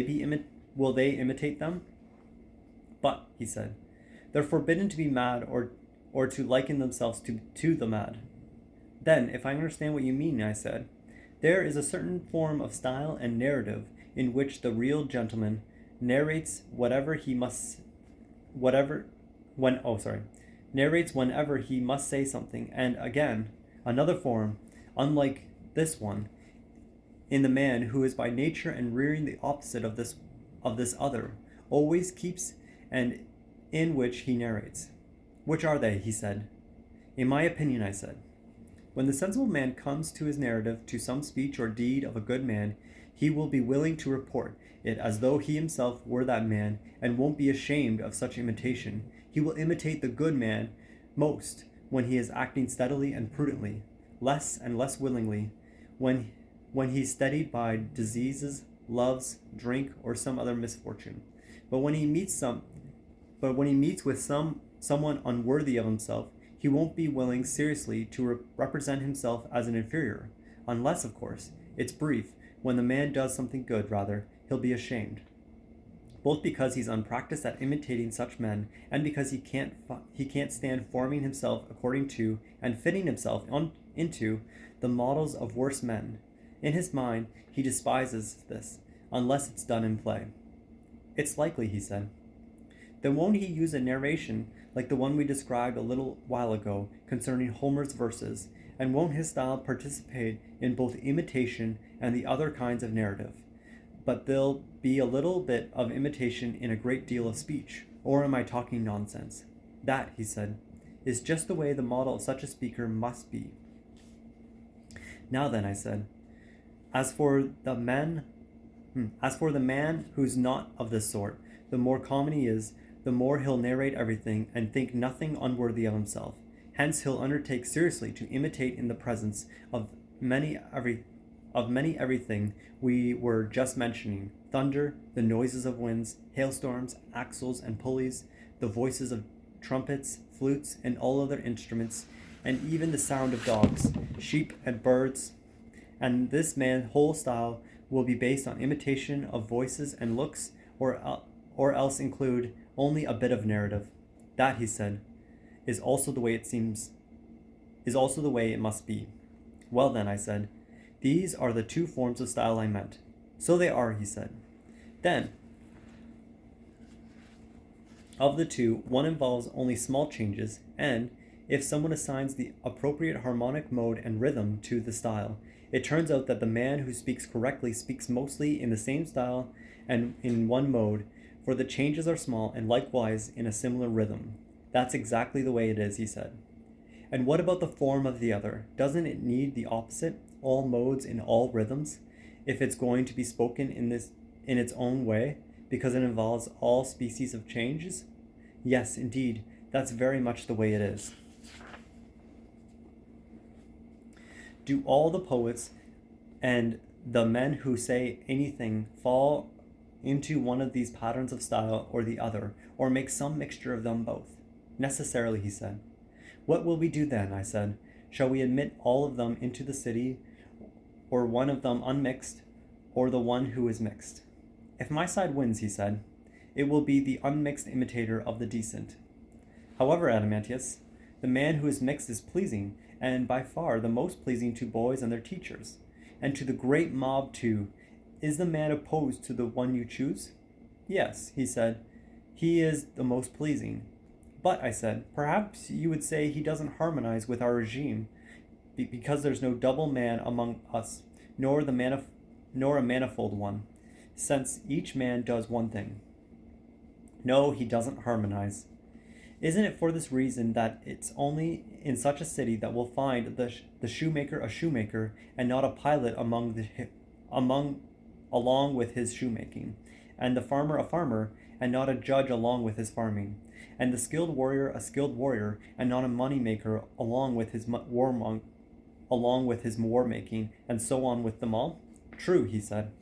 [SPEAKER 1] imitate them? But, he said, they're forbidden to be mad or to liken themselves to the mad. Then, if I understand what you mean, I said, there is a certain form of style and narrative in which the real gentleman narrates whenever he must say something, and again, another form, unlike this one, in the man who is by nature and rearing the opposite of this other, always keeps, and in which he narrates. Which are they? He said. In my opinion, I said, when the sensible man comes to his narrative to some speech or deed of a good man, he will be willing to report it as though he himself were that man, and won't be ashamed of such imitation. He will imitate the good man most when he is acting steadily and prudently, less and less willingly when he's steadied by diseases, loves, drink, or some other misfortune. But when he meets with someone unworthy of himself, he won't be willing seriously to represent himself as an inferior, unless, of course, it's brief. When the man does something good, rather, he'll be ashamed, both because he's unpracticed at imitating such men, and because he can't stand forming himself according to and fitting himself into the models of worse men. In his mind, he despises this, unless it's done in play. It's likely, he said. Then won't he use a narration like the one we described a little while ago concerning Homer's verses, and won't his style participate in both imitation and the other kinds of narrative? But there'll be a little bit of imitation in a great deal of speech. Or am I talking nonsense? That, he said, is just the way the model of such a speaker must be. Now then, I said, as for the man who's not of this sort, the more common he is, the more he'll narrate everything and think nothing unworthy of himself. Hence he'll undertake seriously to imitate in the presence of many everything we were just mentioning: thunder, the noises of winds, hailstorms, axles and pulleys, the voices of trumpets, flutes, and all other instruments, and even the sound of dogs, sheep, and birds. And this man's whole style will be based on imitation of voices and looks, or else include only a bit of narrative. That, he said, is also the way it must be. Well then, I said, these are the two forms of style I meant. So they are, he said. Then, of the two, one involves only small changes, and if someone assigns the appropriate harmonic mode and rhythm to the style, it turns out that the man who speaks correctly speaks mostly in the same style and in one mode, for the changes are small and likewise in a similar rhythm. That's exactly the way it is, he said. And what about the form of the other? Doesn't it need the opposite, all modes in all rhythms, if it's going to be spoken in its own way, because it involves all species of changes? Yes, indeed, that's very much the way it is. Do all the poets and the men who say anything fall into one of these patterns of style or the other, or make some mixture of them both? Necessarily, he said. What will we do then? I said. Shall we admit all of them into the city, or one of them unmixed, or the one who is mixed? If my side wins, he said, it will be the unmixed imitator of the decent. However, Adamantius, the man who is mixed is pleasing, and by far the most pleasing to boys and their teachers, and to the great mob too. Is the man opposed to the one you choose? Yes, he said, he is the most pleasing. But, I said, perhaps you would say he doesn't harmonize with our regime, because there's no double man among us, nor a manifold one, since each man does one thing. No, he doesn't harmonize. Isn't it for this reason that it's only in such a city that we'll find the shoemaker a shoemaker, and not a pilot along with his shoemaking, and the farmer a farmer, and not a judge along with his farming, and the skilled warrior a skilled warrior, and not a money maker along with his war making, and so on with them all? True, he said.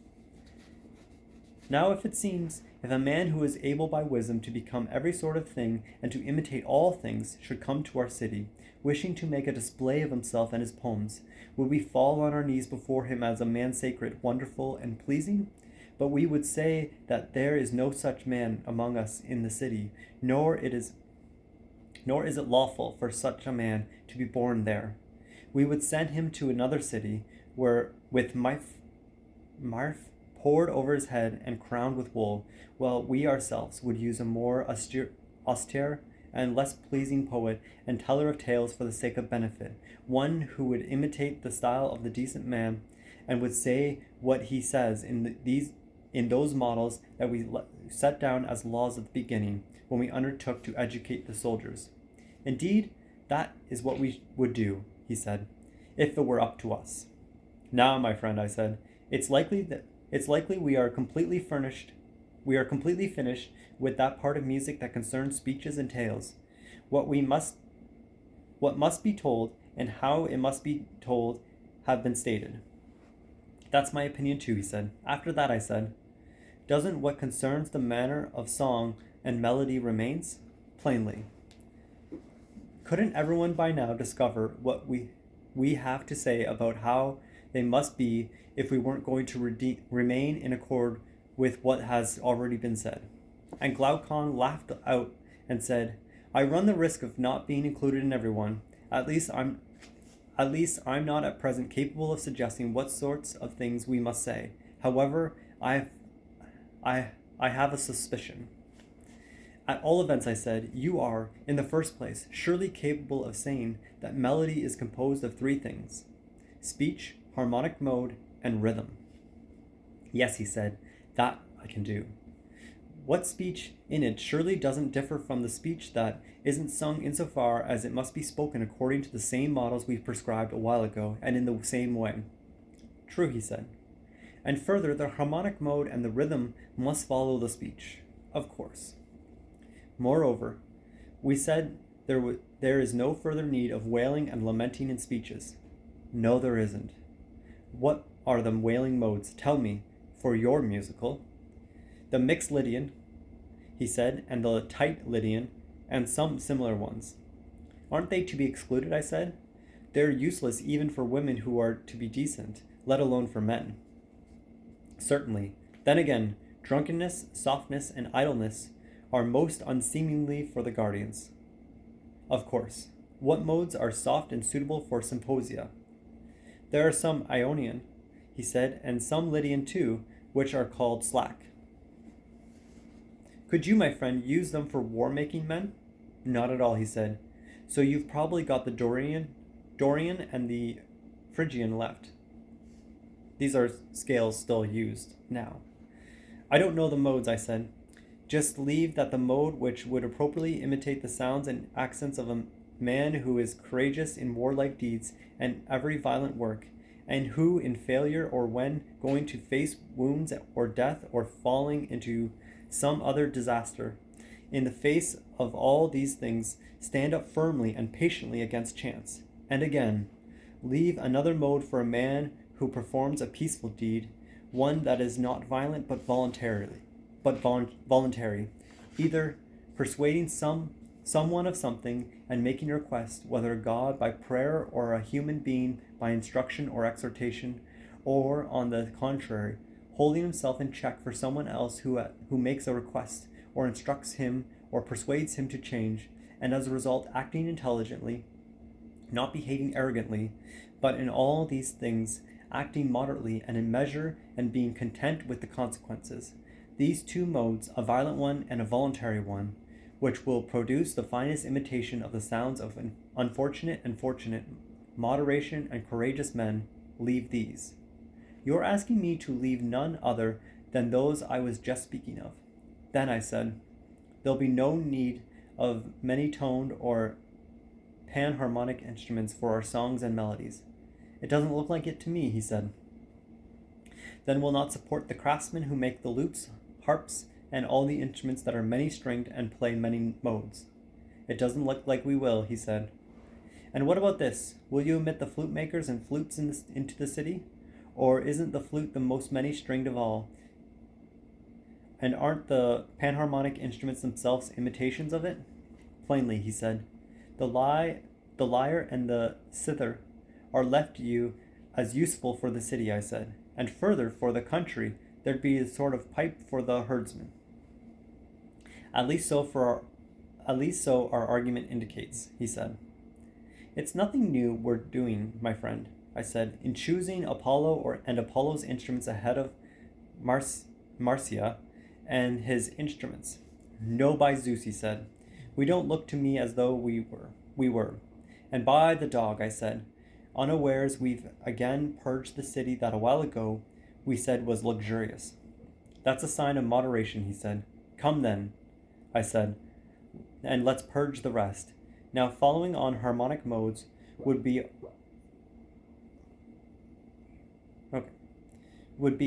[SPEAKER 1] Now if a man who is able by wisdom to become every sort of thing and to imitate all things should come to our city, wishing to make a display of himself and his poems, would we fall on our knees before him as a man sacred, wonderful, and pleasing? But we would say that there is no such man among us in the city, nor is it lawful for such a man to be born there. We would send him to another city, where with mirth poured over his head and crowned with wool, while we ourselves would use a more austere and less pleasing poet and teller of tales for the sake of benefit, one who would imitate the style of the decent man, and would say what he says in those models that we set down as laws at the beginning, when we undertook to educate the soldiers. Indeed, that is what we would do, he said, if it were up to us. Now, my friend, I said, it's likely we are completely finished with that part of music that concerns speeches and tales. What must be told and how it must be told have been stated. That's my opinion too, he said. After that, I said, doesn't what concerns the manner of song and melody remains? Plainly. Couldn't everyone by now discover what we have to say about how they must be if we weren't going to remain in accord with what has already been said? And Glaucon laughed out and said, I run the risk of not being included in everyone. At least I'm not at present capable of suggesting what sorts of things we must say. However, I have a suspicion. At all events, I said, you are, in the first place, surely capable of saying that melody is composed of three things: speech, harmonic mode, and rhythm. Yes, he said, that I can do. What speech in it surely doesn't differ from the speech that isn't sung insofar as it must be spoken according to the same models we prescribed a while ago, and in the same way. True, he said. And further, the harmonic mode and the rhythm must follow the speech, of course. Moreover, we said there is no further need of wailing and lamenting in speeches. No, there isn't. What are the wailing modes? Tell me, for your musical. The mixed Lydian, he said, and the tight Lydian, and some similar ones. Aren't they to be excluded, I said? They're useless even for women who are to be decent, let alone for men. Certainly. Then again, drunkenness, softness, and idleness are most unseemly for the guardians. Of course. What modes are soft and suitable for symposia? There are some Ionian, he said, and some Lydian too, which are called slack. Could you, my friend, use them for war-making men? Not at all, he said. So you've probably got the Dorian and the Phrygian left. These are scales still used now. I don't know the modes, I said. Just leave that the mode which would appropriately imitate the sounds and accents of a man who is courageous in warlike deeds and every violent work, and who, in failure or when going to face wounds or death or falling into some other disaster, in the face of all these things, stand up firmly and patiently against chance. And again, leave another mode for a man who performs a peaceful deed, one that is not violent but voluntary, either persuading someone of something and making a request, whether God by prayer or a human being by instruction or exhortation, or on the contrary, holding himself in check for someone else who makes a request, or instructs him or persuades him to change, and as a result acting intelligently, not behaving arrogantly, but in all these things acting moderately and in measure, and being content with the consequences. These two modes, a violent one and a voluntary one, which will produce the finest imitation of the sounds of unfortunate and fortunate, moderation and courageous men, leave these. You are asking me to leave none other than those I was just speaking of. Then I said, there'll be no need of many-toned or panharmonic instruments for our songs and melodies. It doesn't look like it to me, he said. Then we'll not support the craftsmen who make the lutes, harps, and all the instruments that are many-stringed and play many modes. It doesn't look like we will, he said. And what about this? Will you admit the flute makers and flutes into the city? Or isn't the flute the most many-stringed of all? And aren't the panharmonic instruments themselves imitations of it? Plainly, he said. The lyre and the cithar are left to you as useful for the city, I said. And further, for the country, there'd be a sort of pipe for the herdsman. At least so our argument indicates, he said. It's nothing new we're doing, my friend, I said, in choosing Apollo and Apollo's instruments ahead of Marcia and his instruments. No, by Zeus, he said. We don't look to me as though we were. And by the dog, I said, unawares we've again purged the city that a while ago we said was luxurious. That's a sign of moderation, he said. Come then, I said, and let's purge the rest. Now, following on harmonic modes would be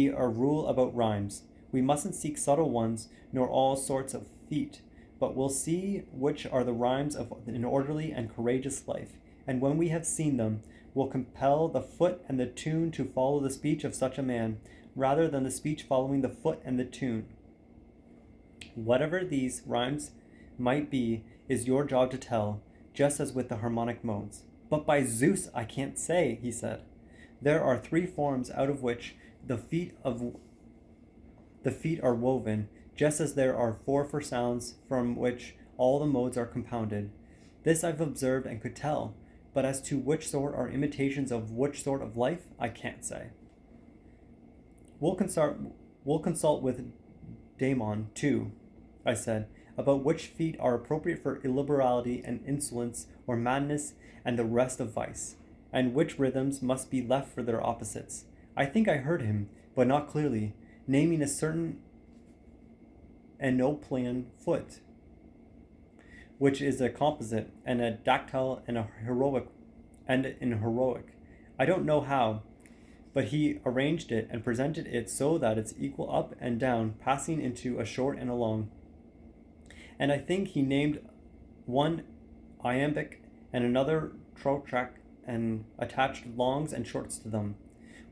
[SPEAKER 1] a rule about rhymes. We mustn't seek subtle ones, nor all sorts of feet, but we'll see which are the rhymes of an orderly and courageous life. And when we have seen them, we'll compel the foot and the tune to follow the speech of such a man, rather than the speech following the foot and the tune. Whatever these rhymes might be is your job to tell, just as with the harmonic modes. But by Zeus, I can't say, he said. There are 3 forms out of which the feet are woven, just as there are 4 for sounds from which all the modes are compounded. This I've observed and could tell, but as to which sort are imitations of which sort of life, I can't say. We'll consult with Damon, too, I said, about which feet are appropriate for illiberality and insolence or madness and the rest of vice, and which rhythms must be left for their opposites. I think I heard him, but not clearly, naming a certain Enoplian foot, which is a composite, and a dactyl and heroic. I don't know how, but he arranged it and presented it so that it's equal up and down, passing into a short and a long. And I think he named one iambic and another trochaic and attached longs and shorts to them.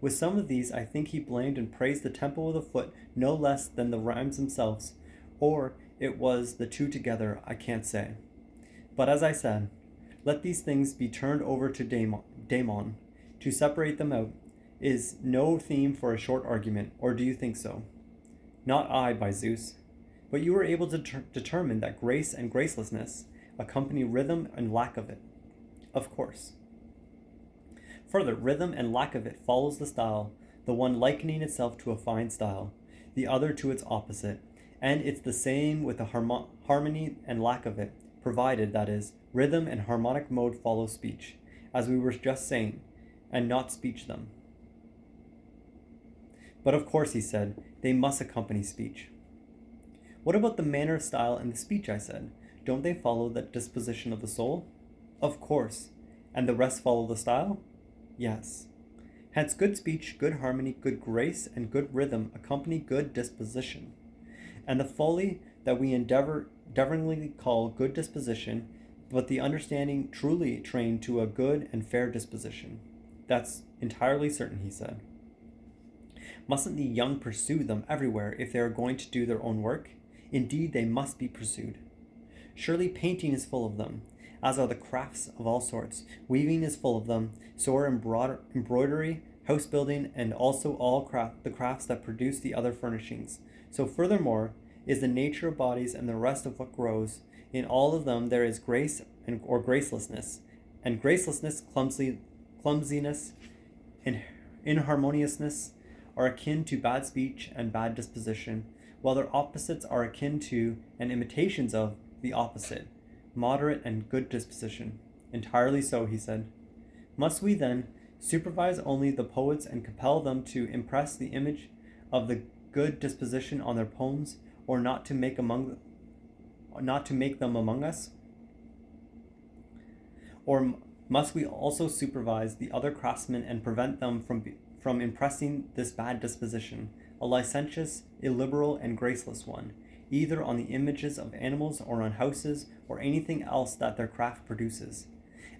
[SPEAKER 1] With some of these, I think he blamed and praised the tempo of the foot no less than the rhymes themselves, or it was the two together, I can't say. But as I said, let these things be turned over to Damon. To separate them out is no theme for a short argument, or do you think so? Not I, by Zeus. But you were able to determine that grace and gracelessness accompany rhythm and lack of it. Of course. Further, rhythm and lack of it follows the style, the one likening itself to a fine style, the other to its opposite, and it's the same with the harmony and lack of it, provided, that is, rhythm and harmonic mode follow speech, as we were just saying, and not speech them. But of course, he said, they must accompany speech. What about the manner, style, and the speech, I said? Don't they follow the disposition of the soul? Of course. And the rest follow the style? Yes. Hence good speech, good harmony, good grace, and good rhythm accompany good disposition. And the folly that we endeavoringly call good disposition, but the understanding truly trained to a good and fair disposition. That's entirely certain, he said. Mustn't the young pursue them everywhere if they are going to do their own work? Indeed, they must be pursued. Surely painting is full of them, as are the crafts of all sorts. Weaving is full of them, so are embroidery, house building, and also all the crafts that produce the other furnishings. So furthermore, is the nature of bodies and the rest of what grows. In all of them there is grace or gracelessness, and gracelessness, clumsiness, and inharmoniousness are akin to bad speech and bad disposition, while their opposites are akin to and imitations of the opposite, moderate and good disposition. Entirely so, he said. Must we then supervise only the poets and compel them to impress the image of the good disposition on their poems, or not to make them among us? Or must we also supervise the other craftsmen and prevent them from impressing this bad disposition, a licentious, illiberal, and graceless one, either on the images of animals or on houses or anything else that their craft produces?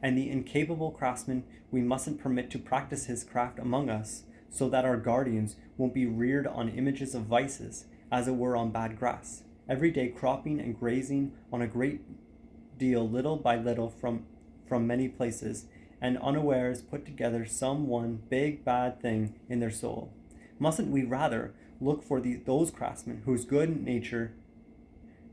[SPEAKER 1] And the incapable craftsman we mustn't permit to practice his craft among us, so that our guardians won't be reared on images of vices, as it were on bad grass, every day cropping and grazing on a great deal little by little from many places, and unawares put together some one big bad thing in their soul. Mustn't we rather look for those craftsmen whose good nature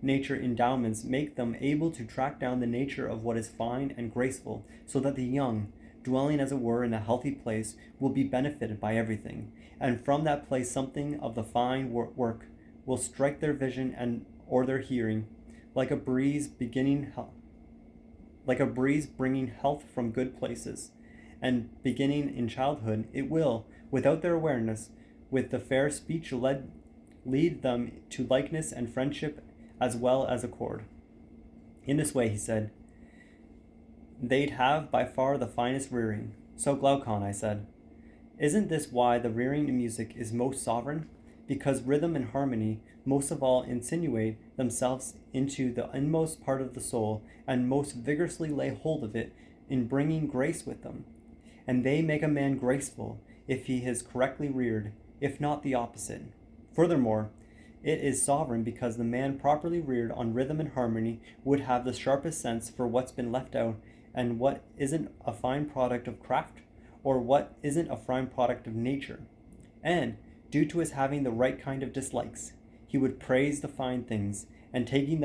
[SPEAKER 1] endowments make them able to track down the nature of what is fine and graceful, so that the young, dwelling as it were in a healthy place, will be benefited by everything, and from that place something of the fine work will strike their vision or their hearing, like a breeze bringing health from good places, and beginning in childhood, it will, without their awareness, with the fair speech lead them to likeness and friendship as well as accord. In this way, he said, they'd have by far the finest rearing. So Glaucon, I said, isn't this why the rearing in music is most sovereign? Because rhythm and harmony most of all insinuate themselves into the inmost part of the soul, and most vigorously lay hold of it in bringing grace with them. And they make a man graceful if he is correctly reared, if not the opposite. Furthermore, it is sovereign because the man properly reared on rhythm and harmony would have the sharpest sense for what's been left out, and what isn't a fine product of craft, or what isn't a fine product of nature. And, due to his having the right kind of dislikes, he would praise the fine things, and taking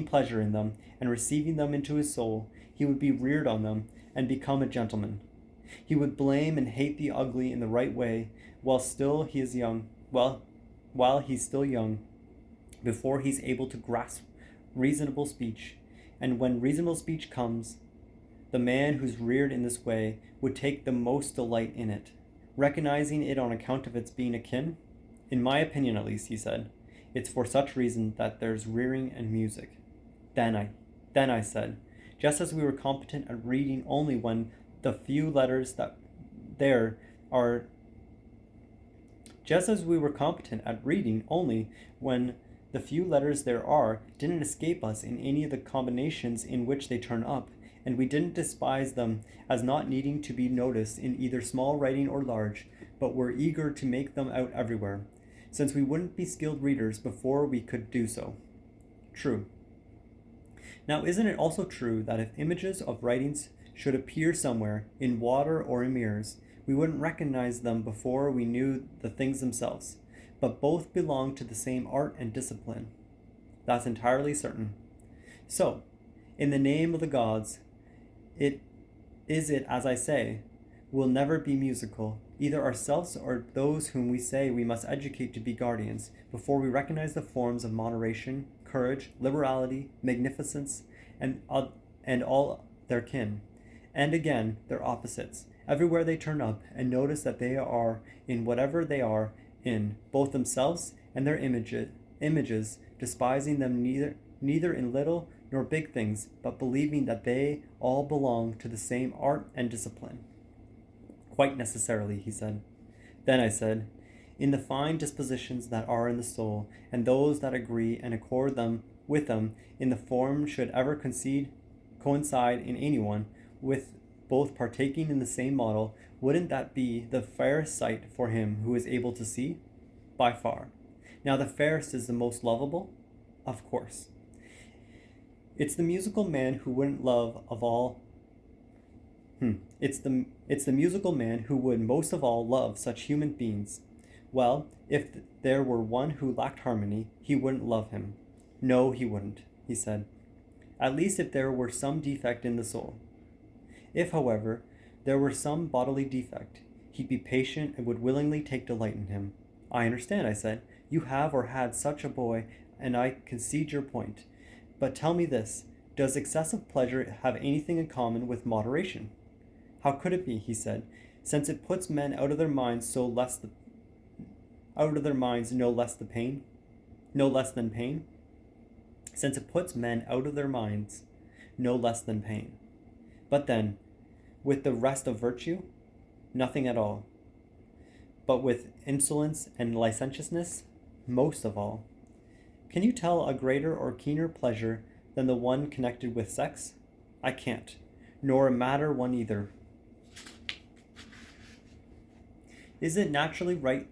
[SPEAKER 1] pleasure in them, and receiving them into his soul, he would be reared on them, and become a gentleman. He would blame and hate the ugly in the right way, while he's still young, before he's able to grasp reasonable speech. And when reasonable speech comes, the man who's reared in this way would take the most delight in it, recognizing it on account of its being akin. In my opinion, at least, he said, it's for such reason that there's rearing and music. Then I said, just as we were competent at reading only when the few letters that there are didn't escape us in any of the combinations in which they turn up, and we didn't despise them as not needing to be noticed in either small writing or large, but were eager to make them out everywhere, since we wouldn't be skilled readers before we could do so. True. Now, isn't it also true that if images of writings should appear somewhere, in water or in mirrors, we wouldn't recognize them before we knew the things themselves, but both belong to the same art and discipline? That's entirely certain. So, in the name of the gods, it as I say, will never be musical, either ourselves or those whom we say we must educate to be guardians, before we recognize the forms of moderation, courage, liberality, magnificence, and all their kin, and again their opposites, everywhere they turn up, and notice that they are in whatever they are in, both themselves and their images, despising them neither in little nor big things, but believing that they all belong to the same art and discipline. Quite necessarily, he said. Then I said, in the fine dispositions that are in the soul, and those that agree and accord them with them in the form should ever coincide in anyone, with both partaking in the same model, wouldn't that be the fairest sight for him who is able to see? By far. Now the fairest is the most lovable? Of course. It's the musical man who wouldn't love of all. It's the musical man who would most of all love such human beings. Well, if there were one who lacked harmony, he wouldn't love him. No, he wouldn't, he said. At least if there were some defect in the soul. If, however, there were some bodily defect, he'd be patient and would willingly take delight in him. I understand, I said. You have or had such a boy, and I concede your point. But tell me this, does excessive pleasure have anything in common with moderation? How could it be, he said, since it puts men out of their minds no less than pain? Since it puts men out of their minds no less than pain. But then, with the rest of virtue, nothing at all. But with insolence and licentiousness, most of all. Can you tell a greater or keener pleasure than the one connected with sex? I can't, nor a madder one either. Is the naturally right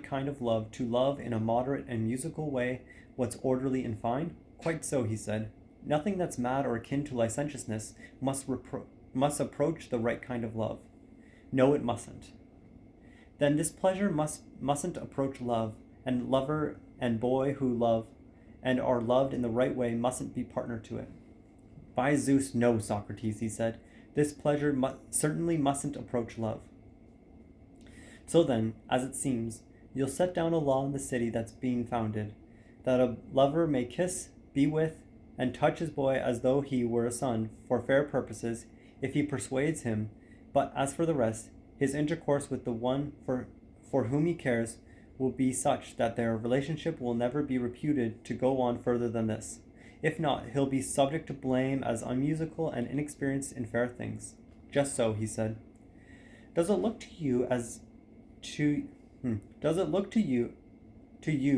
[SPEAKER 1] kind of love to love in a moderate and musical way what's orderly and fine? Quite so, he said. Nothing that's mad or akin to licentiousness must approach the right kind of love. No, it mustn't. Then this pleasure mustn't approach love, and lover and boy who love and are loved in the right way mustn't be partner to it. By Zeus, no, Socrates, he said. This pleasure certainly mustn't approach love. So then, as it seems, you'll set down a law in the city that's being founded, that a lover may kiss, be with, and touch his boy as though he were a son, for fair purposes, if he persuades him, but as for the rest, his intercourse with the one for whom he cares will be such that their relationship will never be reputed to go on further than this. If not, he'll be subject to blame as unmusical and inexperienced in fair things. Just so, he said. Does it look to you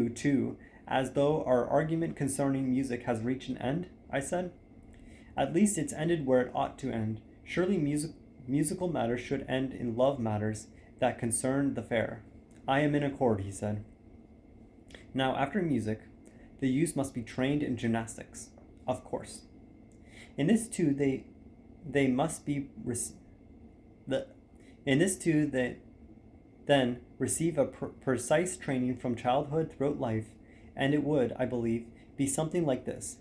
[SPEAKER 1] too, as though our argument concerning music has reached an end? I said. At least it's ended where it ought to end. Surely musical matters should end in love matters that concern the fair. I am in accord, he said. Now, after music, the youth must be trained in gymnastics, of course. In this too, they then receive a precise training from childhood throughout life, and it would, I believe, be something like this.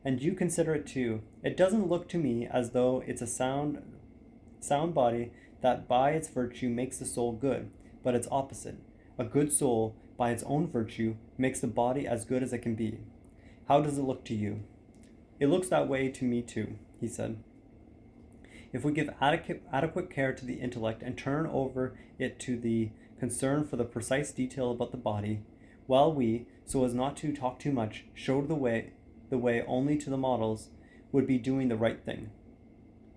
[SPEAKER 1] And you consider it too. It doesn't look to me as though it's a sound body that by its virtue makes the soul good, but its opposite. A good soul, by its own virtue, makes the body as good as it can be. How does it look to you? It looks that way to me too, he said. If we give adequate care to the intellect and turn over it to the concern for the precise detail about the body, while we, so as not to talk too much, show the way only to the models, would be doing the right thing.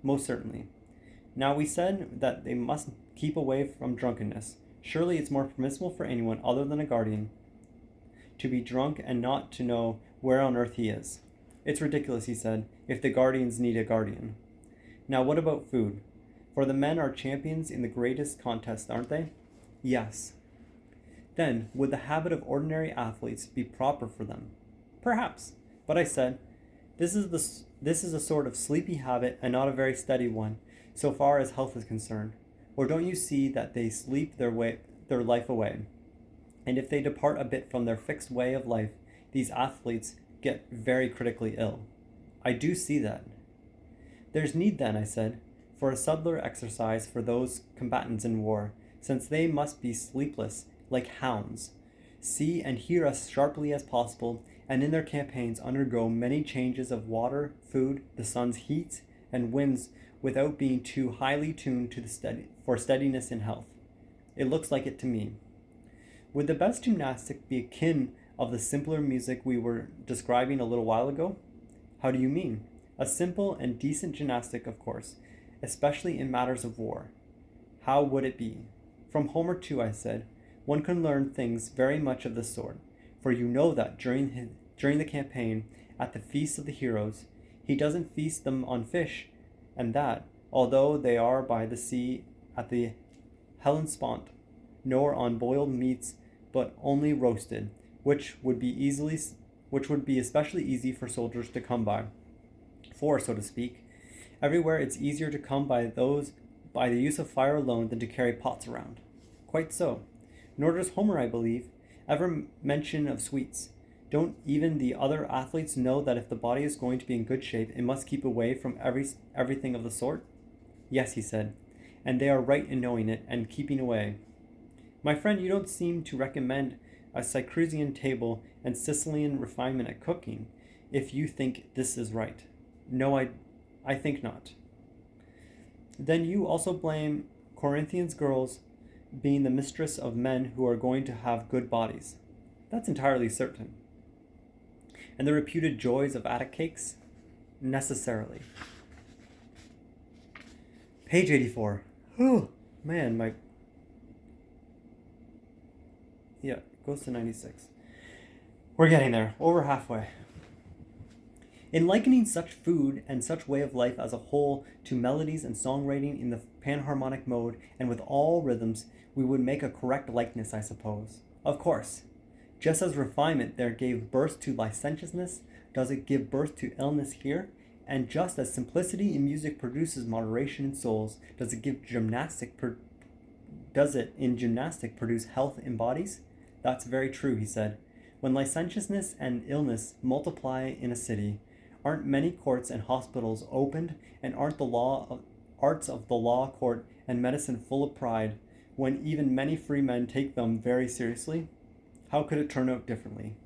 [SPEAKER 1] Most certainly. Now we said that they must keep away from drunkenness. Surely it's more permissible for anyone other than a guardian to be drunk and not to know where on earth he is. It's ridiculous, he said, if the guardians need a guardian. Now what about food? For the men are champions in the greatest contests, aren't they? Yes. Then, would the habit of ordinary athletes be proper for them? Perhaps. But I said, this is a sort of sleepy habit and not a very steady one, so far as health is concerned. Or don't you see that they sleep their life away? And if they depart a bit from their fixed way of life, these athletes get very critically ill. I do see that. There's need then, I said, for a subtler exercise for those combatants in war, since they must be sleepless, like hounds, see and hear as sharply as possible, and in their campaigns undergo many changes of water, food, the sun's heat, and winds without being too highly tuned to for steadiness in health. It looks like it to me. Would the best gymnastic be akin of the simpler music we were describing a little while ago? How do you mean? A simple and decent gymnastic, of course, especially in matters of war. How would it be? From Homer too, I said, one can learn things very much of this sort, for you know that during the campaign, at the feast of the heroes, he doesn't feast them on fish, and that, although they are by the sea at the Hellespont, nor on boiled meats, but only roasted, which would be especially easy for soldiers to come by. For, so to speak, everywhere it's easier to come by the use of fire alone than to carry pots around. Quite so. Nor does Homer, I believe, ever mention of sweets. Don't even the other athletes know that if the body is going to be in good shape, it must keep away from everything of the sort? Yes, he said, and they are right in knowing it and keeping away. My friend, you don't seem to recommend a Cypresian table and Sicilian refinement at cooking, if you think this is right. No, I think not. Then you also blame Corinthians girls being the mistress of men who are going to have good bodies. That's entirely certain. And the reputed joys of Attic cakes? Necessarily. Page 84. Oh, man, yeah, it goes to 96. We're getting there, over halfway. In likening such food and such way of life as a whole to melodies and songwriting in the panharmonic mode and with all rhythms, we would make a correct likeness, I suppose. Of course. Just as refinement there gave birth to licentiousness, does it give birth to illness here? And just as simplicity in music produces moderation in souls, does it in gymnastic produce health in bodies? That's very true, he said. When licentiousness and illness multiply in a city, aren't many courts and hospitals opened, and aren't the arts of the law court and medicine full of pride, when even many free men take them very seriously? How could it turn out differently?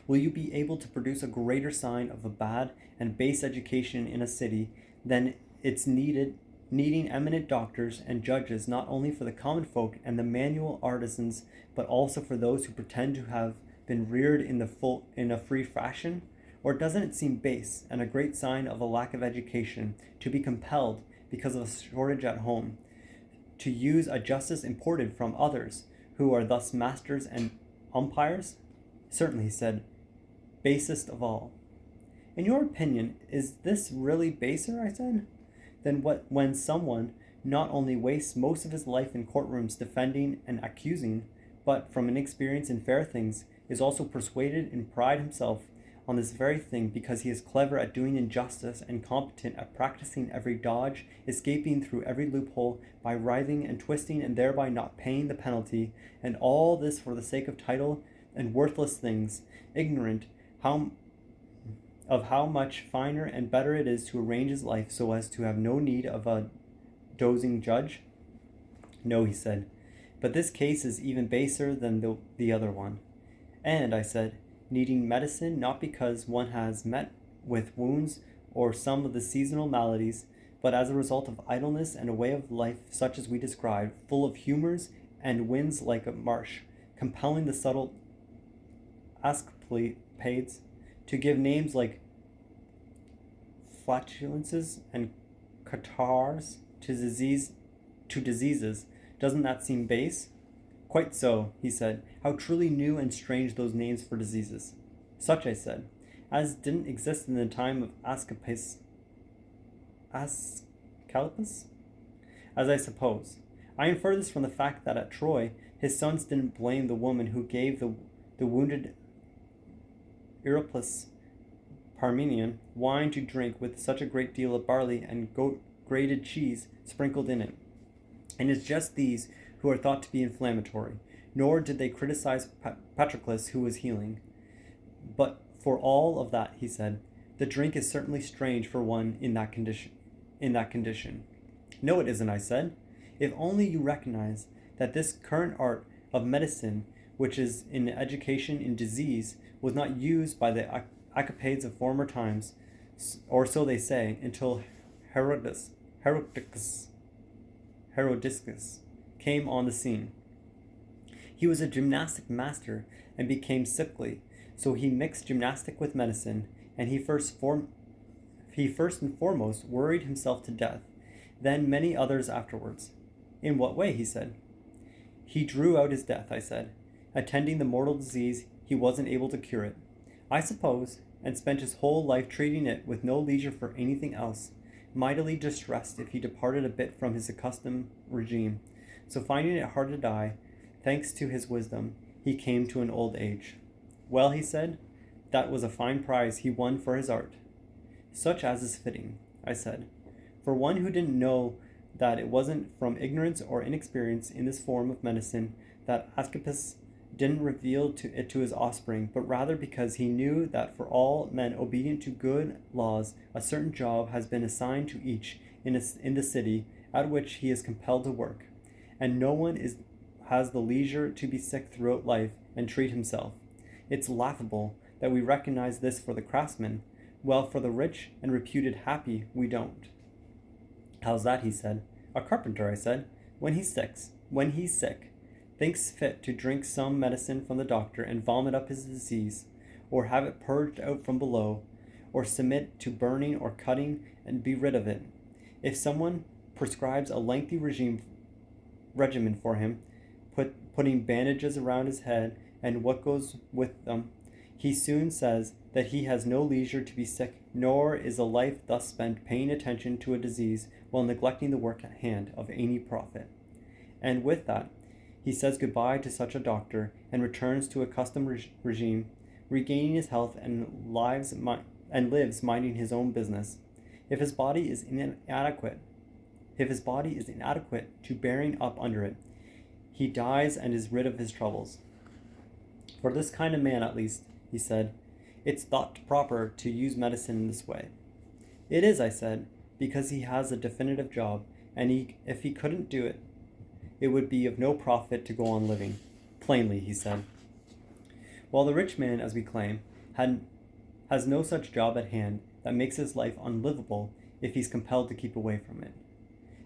[SPEAKER 1] Will you be able to produce a greater sign of a bad and base education in a city than its needing eminent doctors and judges not only for the common folk and the manual artisans, but also for those who pretend to have been reared in a free fashion? Or doesn't it seem base and a great sign of a lack of education to be compelled, because of a shortage at home, to use a justice imported from others, who are thus masters and umpires? Certainly, he said, basest of all. In your opinion, is this really baser, I said, than when someone not only wastes most of his life in courtrooms defending and accusing, but from inexperience in fair things is also persuaded in pride himself on this very thing because he is clever at doing injustice and competent at practicing every dodge, escaping through every loophole by writhing and twisting and thereby not paying the penalty, and all this for the sake of title and worthless things, ignorant of how much finer and better it is to arrange his life so as to have no need of a dozing judge? No, he said, but this case is even baser than the other one. And, I said, needing medicine not because one has met with wounds or some of the seasonal maladies, but as a result of idleness and a way of life such as we described, full of humors and winds like a marsh, compelling the subtle asclepiads to give names like flatulences and catarrhs to diseases. Doesn't that seem base? Quite so, he said. How truly new and strange those names for diseases. Such, I said, as didn't exist in the time of Asclepius, as I suppose. I infer this from the fact that at Troy, his sons didn't blame the woman who gave the wounded Eurypylus Parmenion wine to drink with such a great deal of barley and grated cheese sprinkled in it. And it's just these who are thought to be inflammatory, nor did they criticize Patroclus, who was healing. But for all of that, he said, the drink is certainly strange for one in that condition. No, it isn't, I said. If only you recognize that this current art of medicine, which is in education in disease, was not used by the Acapades of former times, or so they say, until Herodicus came on the scene. He was a gymnastic master and became sickly, so he mixed gymnastic with medicine, and he first and foremost worried himself to death, then many others afterwards. In what way? He said. He drew out his death, I said, attending the mortal disease he wasn't able to cure it, I suppose, and spent his whole life treating it with no leisure for anything else, mightily distressed if he departed a bit from his accustomed regime. So finding it hard to die, thanks to his wisdom, he came to an old age. Well, he said, that was a fine prize he won for his art. Such as is fitting, I said, for one who didn't know that it wasn't from ignorance or inexperience in this form of medicine that Asclepius didn't reveal it to his offspring, but rather because he knew that for all men obedient to good laws, a certain job has been assigned to each in the city at which he is compelled to work, and no one has the leisure to be sick throughout life and treat himself. It's laughable that we recognize this for the craftsman, while for the rich and reputed happy we don't. How's that? He said. A carpenter, I said, when he's sick, thinks fit to drink some medicine from the doctor and vomit up his disease, or have it purged out from below, or submit to burning or cutting and be rid of it. If someone prescribes a lengthy regimen for him, putting bandages around his head and what goes with them, he soon says that he has no leisure to be sick, nor is a life thus spent paying attention to a disease while neglecting the work at hand of any profit. And with that, he says goodbye to such a doctor and returns to a custom regime, regaining his health and lives minding his own business. If his body is inadequate to bearing up under it, he dies and is rid of his troubles. For this kind of man, at least, he said, it's thought proper to use medicine in this way. It is, I said, because he has a definitive job, and if he couldn't do it, it would be of no profit to go on living. Plainly, he said. While the rich man, as we claim, has no such job at hand that makes his life unlivable if he's compelled to keep away from it.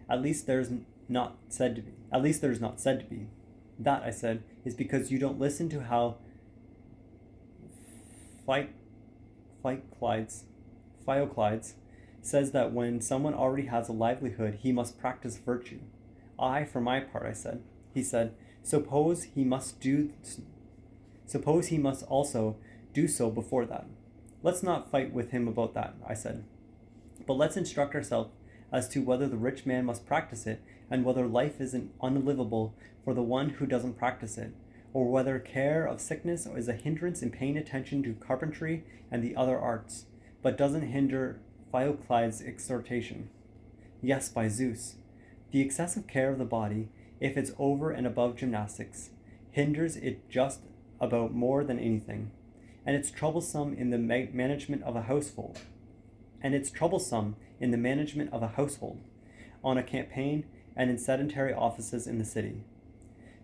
[SPEAKER 1] At least there's not said to be. That, I said, is because you don't listen to how Philoclides says that when someone already has a livelihood, he must practice virtue. I, for my part, I said. He said, suppose he must also do so before that. Let's not fight with him about that, I said. But let's instruct ourselves as to whether the rich man must practice it, and whether life isn't unlivable for the one who doesn't practice it, or whether care of sickness is a hindrance in paying attention to carpentry and the other arts, but doesn't hinder Philoclides' exhortation. Yes, by Zeus. The excessive care of the body, if it's over and above gymnastics, hinders it just about more than anything, and it's troublesome in the management of a household. On a campaign, and in sedentary offices in the city.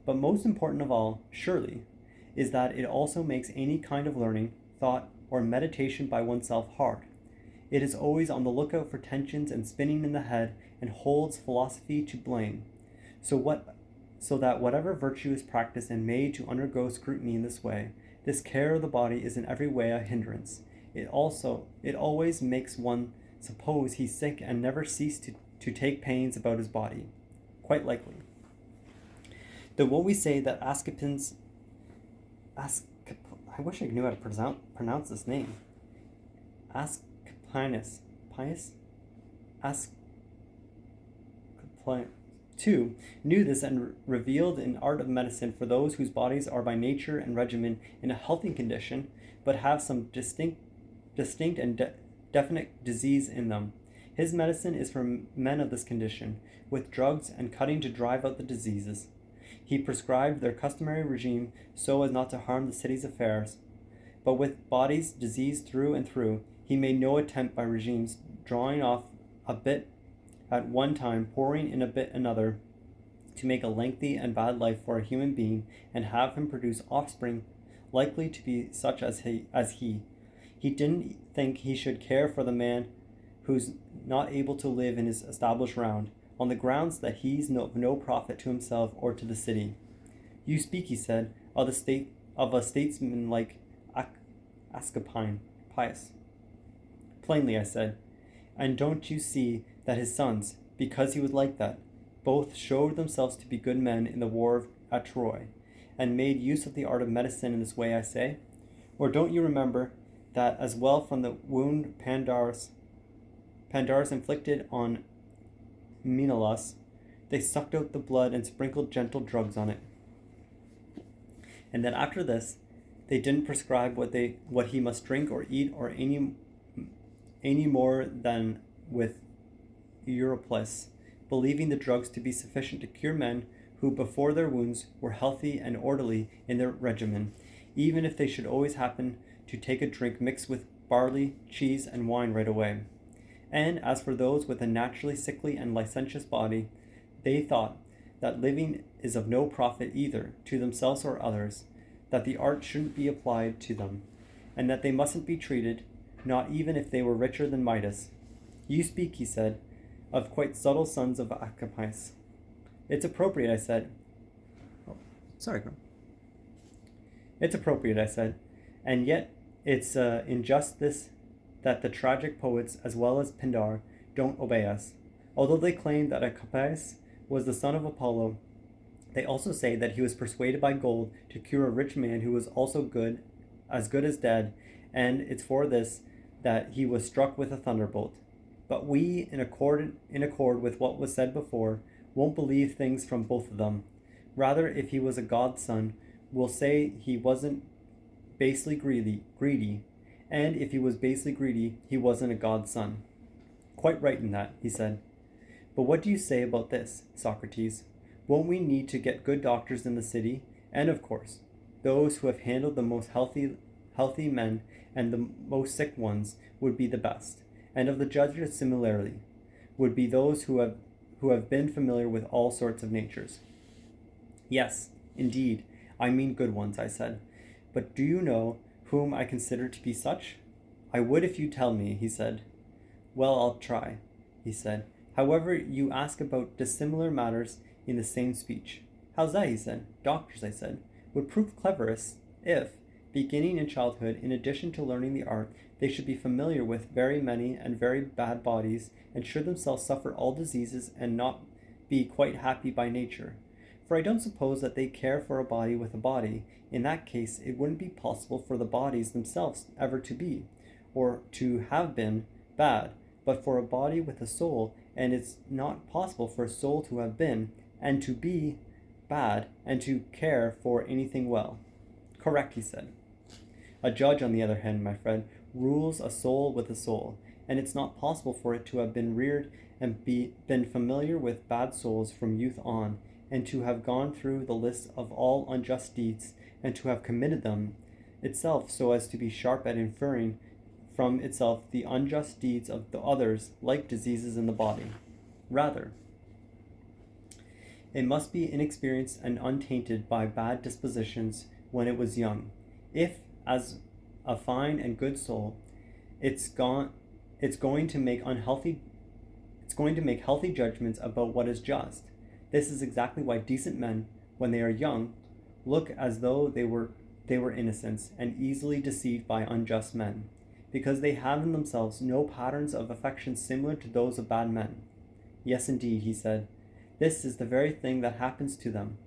[SPEAKER 1] But most important of all, surely, is that it also makes any kind of learning, thought, or meditation by oneself hard. It is always on the lookout for tensions and spinning in the head, and holds philosophy to blame. So that whatever virtue is practiced and made to undergo scrutiny in this way, this care of the body is in every way a hindrance. It always makes one suppose he's sick and never cease to take pains about his body. Quite likely. Though when we say that I wish I knew how to pronounce this name. Asclepius too knew this and revealed an art of medicine for those whose bodies are by nature and regimen in a healthy condition, but have some distinct and definite disease in them. His medicine is for men of this condition, with drugs and cutting to drive out the diseases. He prescribed their customary regime so as not to harm the city's affairs. But with bodies diseased through and through, he made no attempt by regimes, drawing off a bit at one time, pouring in a bit another, to make a lengthy and bad life for a human being, and have him produce offspring likely to be such as he. He didn't think he should care for the man who's not able to live in his established round, on the grounds that he's no profit to himself or to the city. You speak, he said, of a statesman like Asclepius. Plainly, I said, and don't you see that his sons, because he was like that, both showed themselves to be good men in the war at Troy, and made use of the art of medicine in this way, I say? Or don't you remember that as well from the wound Pandarus inflicted on Menelaus, they sucked out the blood and sprinkled gentle drugs on it. And that after this, they didn't prescribe what he must drink or eat or any more than with Eurypylus believing the drugs to be sufficient to cure men who before their wounds were healthy and orderly in their regimen, even if they should always happen to take a drink mixed with barley, cheese, and wine right away. And as for those with a naturally sickly and licentious body, they thought that living is of no profit either to themselves or others, that the art shouldn't be applied to them, and that they mustn't be treated, not even if they were richer than Midas. You speak, he said, of quite subtle sons of Acapius. It's appropriate, I said. Oh, sorry, Grim. It's appropriate, I said, and yet it's injustice that the tragic poets, as well as Pindar, don't obey us. Although they claim that Acapius was the son of Apollo, they also say that he was persuaded by gold to cure a rich man who was also good as dead, and it's for this that he was struck with a thunderbolt. But we, in accord with what was said before, won't believe things from both of them. Rather, if he was a god's son, we'll say he wasn't basely greedy, and if he was basely greedy, he wasn't a god's son. Quite right in that, he said. But what do you say about this, Socrates? Won't we need to get good doctors in the city? And of course, those who have handled the most healthy men and the most sick ones would be the best. And of the judges similarly, would be those who have been familiar with all sorts of natures. Yes, indeed, I mean good ones, I said. But do you know whom I consider to be such? I would if you tell me, he said. Well, I'll try, he said. However, you ask about dissimilar matters in the same speech. How's that, he said. Doctors, I said, would prove cleverest if, beginning in childhood, in addition to learning the art, they should be familiar with very many and very bad bodies, and should themselves suffer all diseases and not be quite happy by nature. For I don't suppose that they care for a body with a body. In that case, it wouldn't be possible for the bodies themselves ever to be, or to have been, bad, but for a body with a soul, and it's not possible for a soul to have been, and to be, bad, and to care for anything well. Correct, he said. A judge, on the other hand, my friend, rules a soul with a soul, and it's not possible for it to have been reared and been familiar with bad souls from youth on, and to have gone through the list of all unjust deeds, and to have committed them itself so as to be sharp at inferring from itself the unjust deeds of the others, like diseases in the body. Rather, it must be inexperienced and untainted by bad dispositions when it was young. If, as a fine and good soul, it's going to make healthy judgments about what is just. This is exactly why decent men, when they are young, look as though they were innocents and easily deceived by unjust men, because they have in themselves no patterns of affection similar to those of bad men. Yes, indeed, he said. This is the very thing that happens to them.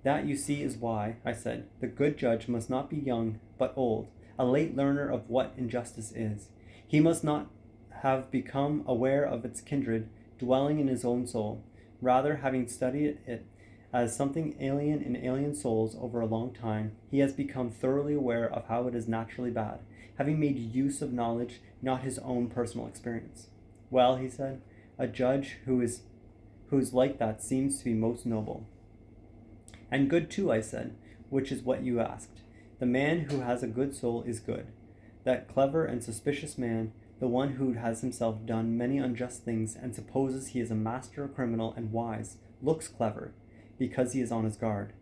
[SPEAKER 1] That, you see, is why, I said, the good judge must not be young, but old, a late learner of what injustice is. He must not have become aware of its kindred dwelling in his own soul. Rather, having studied it as something alien in alien souls over a long time, he has become thoroughly aware of how it is naturally bad, having made use of knowledge, not his own personal experience. Well, he said, a judge who's like that seems to be most noble. And good too, I said, which is what you asked. The man who has a good soul is good. That clever and suspicious man, the one who has himself done many unjust things and supposes he is a master criminal and wise, looks clever, because he is on his guard,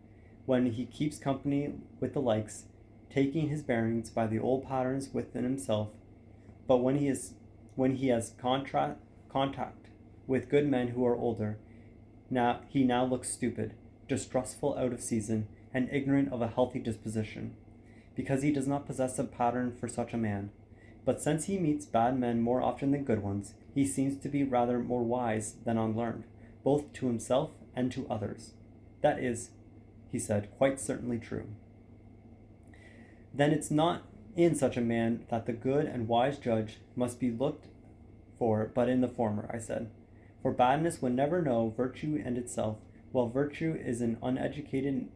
[SPEAKER 1] when he keeps company with the likes, taking his bearings by the old patterns within himself. But when he has contact with good men who are older, he now looks stupid, distrustful out of season, and ignorant of a healthy disposition, because he does not possess a pattern for such a man. But since he meets bad men more often than good ones, he seems to be rather more wise than unlearned, both to himself and to others. That is, he said, quite certainly true. Then it's not in such a man that the good and wise judge must be looked for, but in the former, I said. For badness would never know virtue and itself, while virtue is an educated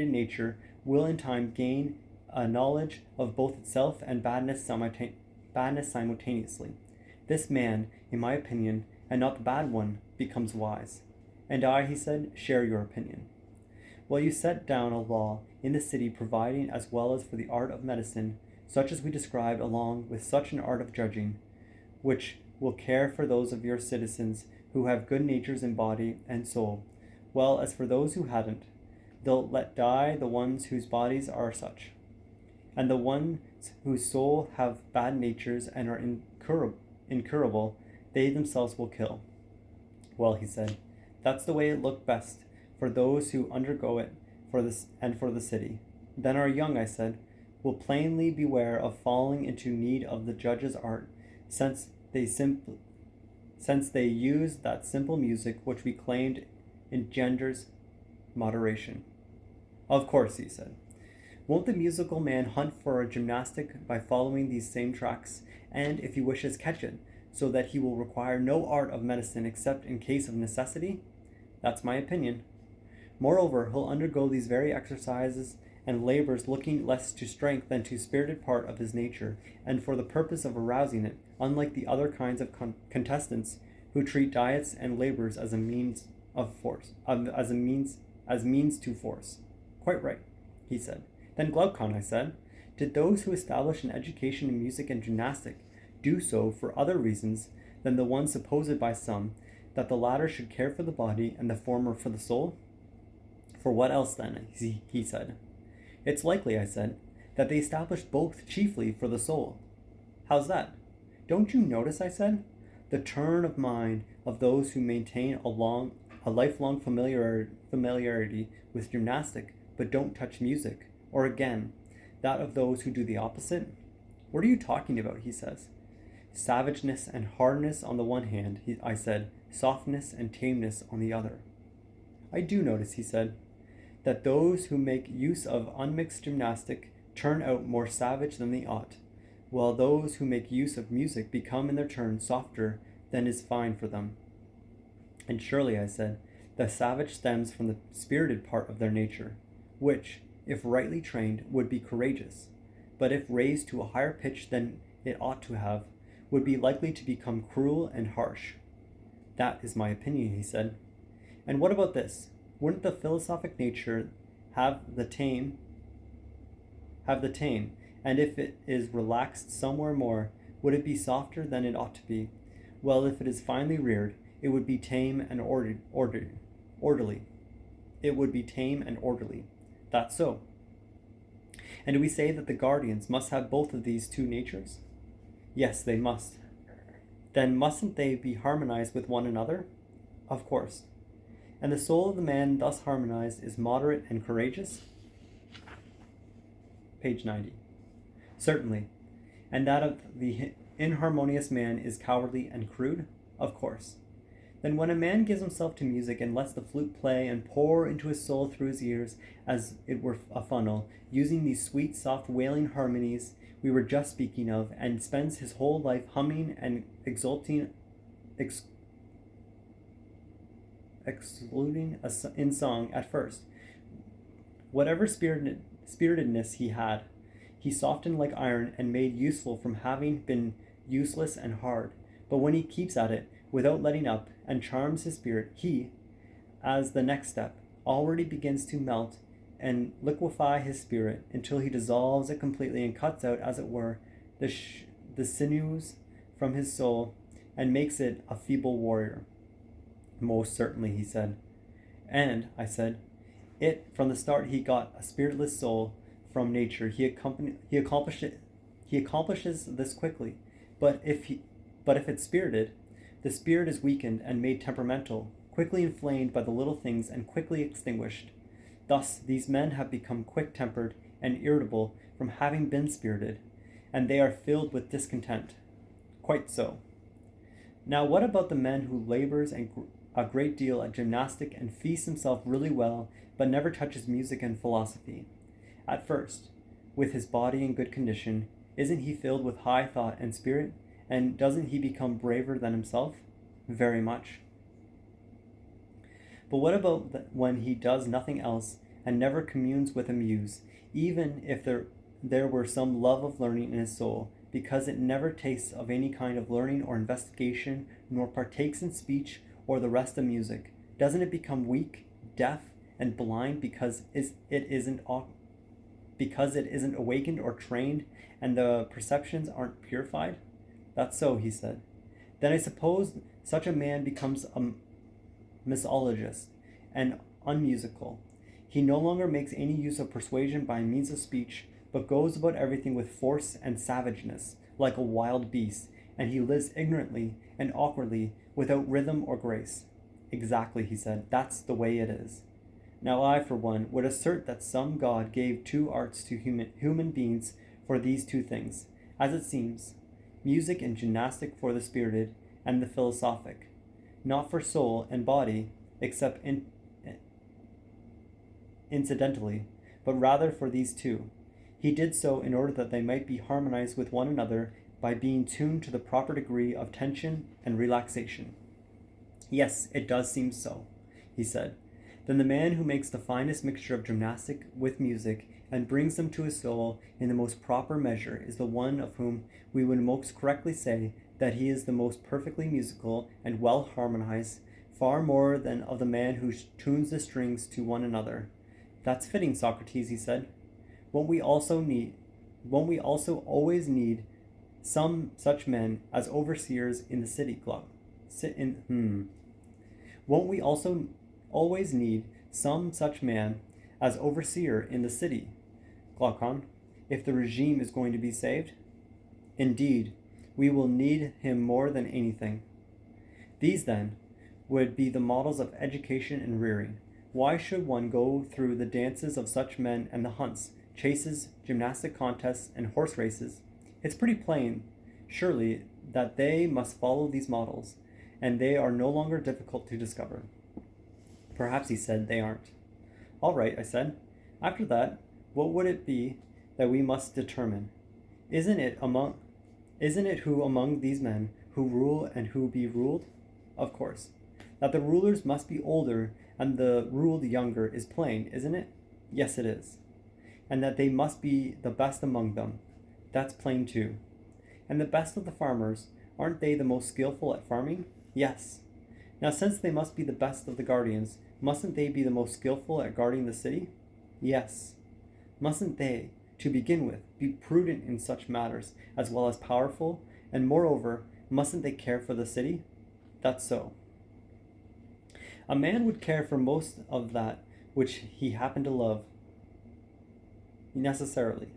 [SPEAKER 1] nature, will in time gain a knowledge of both itself and badness simultaneously. This man, in my opinion, and not the bad one, becomes wise. And I, he said, share your opinion. Well, you set down a law in the city providing as well as for the art of medicine, such as we described, along with such an art of judging, which will care for those of your citizens who have good natures in body and soul. Well, as for those who hadn't, they'll let die the ones whose bodies are such, and the ones whose soul have bad natures and are incurable, they themselves will kill. Well, he said, that's the way it looked best for those who undergo it for this and for the city. Then our young, I said, will plainly beware of falling into need of the judge's art, since they use that simple music which we claimed engenders moderation. Of course, he said. Won't the musical man hunt for a gymnastic by following these same tracks, and, if he wishes, catch it, so that he will require no art of medicine except in case of necessity? That's my opinion. Moreover, he'll undergo these very exercises and labors looking less to strength than to spirited part of his nature, and for the purpose of arousing it, unlike the other kinds of contestants who treat diets and labors as a means of force, as means to force. Quite right, he said. Then Glaucon, I said, did those who establish an education in music and gymnastic do so for other reasons than the one supposed by some, that the latter should care for the body and the former for the soul? For what else then? He said. It's likely, I said, that they established both chiefly for the soul. How's that? Don't you notice, I said, the turn of mind of those who maintain a lifelong familiarity with gymnastic but don't touch music, or again, that of those who do the opposite? What are you talking about, he says. Savageness and hardness on the one hand, I said, softness and tameness on the other. I do notice, he said, that those who make use of unmixed gymnastic turn out more savage than they ought, while those who make use of music become in their turn softer than is fine for them. And surely, I said, the savage stems from the spirited part of their nature, which, if rightly trained, would be courageous, but if raised to a higher pitch than it ought to have, would be likely to become cruel and harsh. That is my opinion, he said. And what about this? Wouldn't the philosophic nature have the tame, and if it is relaxed somewhere more, would it be softer than it ought to be? Well, if it is finely reared, it would be tame and orderly. It would be tame and orderly. That's so. And do we say that the guardians must have both of these two natures? Yes, they must. Then mustn't they be harmonized with one another? Of course. And the soul of the man thus harmonized is moderate and courageous? Page 90. Certainly. And that of the inharmonious man is cowardly and crude? Of course. Then when a man gives himself to music and lets the flute play and pour into his soul through his ears as it were a funnel, using these sweet, soft, wailing harmonies we were just speaking of, and spends his whole life humming and exulting, excluding in song at first, whatever spiritedness he had, he softened like iron and made useful from having been useless and hard. But when he keeps at it, without letting up, and charms his spirit, he, as the next step, already begins to melt and liquefy his spirit until he dissolves it completely and cuts out, as it were, the sinews from his soul and makes it a feeble warrior. Most certainly, he said. And, I said, from the start he got a spiritless soul from nature. He accomplishes this quickly. But if it's spirited, the spirit is weakened and made temperamental, quickly inflamed by the little things and quickly extinguished. Thus, these men have become quick-tempered and irritable from having been spirited, and they are filled with discontent. Quite so. Now, what about the man who labors a great deal at gymnastic and feasts himself really well, but never touches music and philosophy? At first, with his body in good condition, isn't he filled with high thought and spirit? And doesn't he become braver than himself? Very much. But what about when he does nothing else and never communes with a muse, even if there were some love of learning in his soul, because it never tastes of any kind of learning or investigation, nor partakes in speech or the rest of music, doesn't it become weak, deaf, and blind because it isn't awakened or trained, and the perceptions aren't purified? That's so, he said. Then I suppose such a man becomes a misologist and unmusical. He no longer makes any use of persuasion by means of speech, but goes about everything with force and savageness, like a wild beast, and he lives ignorantly and awkwardly, without rhythm or grace. Exactly, he said. That's the way it is. Now I, for one, would assert that some God gave two arts to human beings for these two things, as it seems, music and gymnastic for the spirited and the philosophic, not for soul and body, except incidentally, but rather for these two. He did so in order that they might be harmonized with one another by being tuned to the proper degree of tension and relaxation. Yes, it does seem so, he said. Then the man who makes the finest mixture of gymnastic with music and brings them to his soul in the most proper measure is the one of whom we would most correctly say that he is the most perfectly musical and well harmonized, far more than of the man who tunes the strings to one another. That's fitting, Socrates, he said. Won't we also always need some such men as overseers in the city, Won't we also always need some such man as overseer in the city, Glaucon, if the regime is going to be saved? Indeed, we will need him more than anything. These, then, would be the models of education and rearing. Why should one go through the dances of such men and the hunts, chases, gymnastic contests, and horse races? It's pretty plain, surely, that they must follow these models, and they are no longer difficult to discover. Perhaps, he said, they aren't. All right, I said. After that, what would it be that we must determine? Isn't it who among these men who rule and who be ruled? Of course. That the rulers must be older and the ruled younger is plain, isn't it? Yes, it is. And that they must be the best among them. That's plain too. And the best of the farmers, aren't they the most skillful at farming? Yes. Now, since they must be the best of the guardians, mustn't they be the most skillful at guarding the city? Yes. Mustn't they, to begin with, be prudent in such matters, as well as powerful, and moreover, mustn't they care for the city? That's so. A man would care for most of that which he happened to love, necessarily.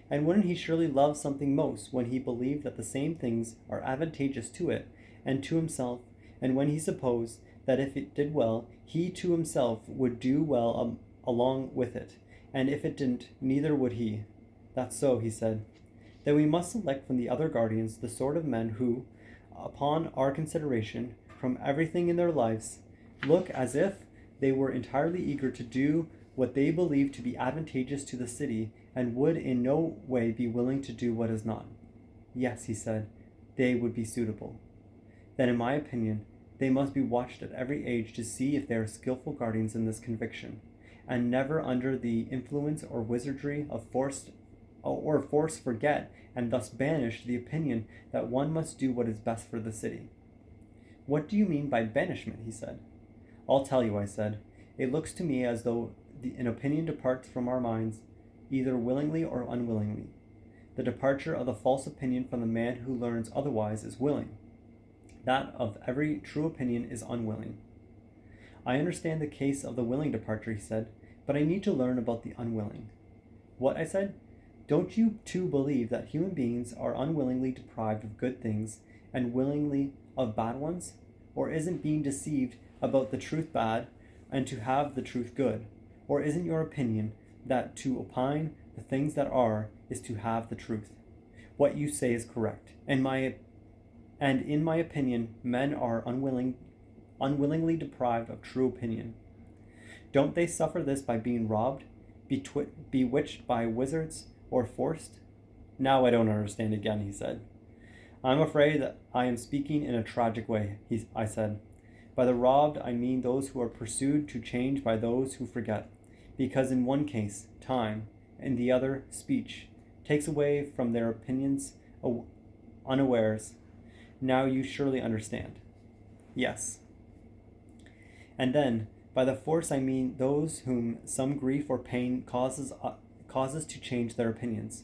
[SPEAKER 1] And wouldn't he surely love something most when he believed that the same things are advantageous to it and to himself, and when he supposed that if it did well, he to himself would do well along with it, and if it didn't, neither would he? That's so, he said. Then we must select from the other guardians the sort of men who, upon our consideration, from everything in their lives, look as if they were entirely eager to do what they believe to be advantageous to the city, and would in no way be willing to do what is not. Yes, he said, they would be suitable. Then, in my opinion, they must be watched at every age to see if they are skillful guardians in this conviction, and never under the influence or wizardry of force forget, and thus banish the opinion that one must do what is best for the city. What do you mean by banishment? He said. I'll tell you, I said. It looks to me as though an opinion departs from our minds, either willingly or unwillingly. The departure of the false opinion from the man who learns otherwise is willing. That of every true opinion is unwilling. I understand the case of the willing departure, he said, but I need to learn about the unwilling. What? I said. Don't you too believe that human beings are unwillingly deprived of good things and willingly of bad ones? Or isn't being deceived about the truth bad and to have the truth good? Or isn't your opinion that to opine the things that are is to have the truth? What you say is correct, and in my opinion, men are unwillingly deprived of true opinion. Don't they suffer this by being robbed, bewitched by wizards, or forced? Now I don't understand again, he said. I'm afraid that I am speaking in a tragic way, I said. By the robbed, I mean those who are pursued to change by those who forget, because in one case, time, in the other, speech, takes away from their opinions unawares, Now you surely understand. Yes. And then, by the force I mean those whom some grief or pain causes to change their opinions.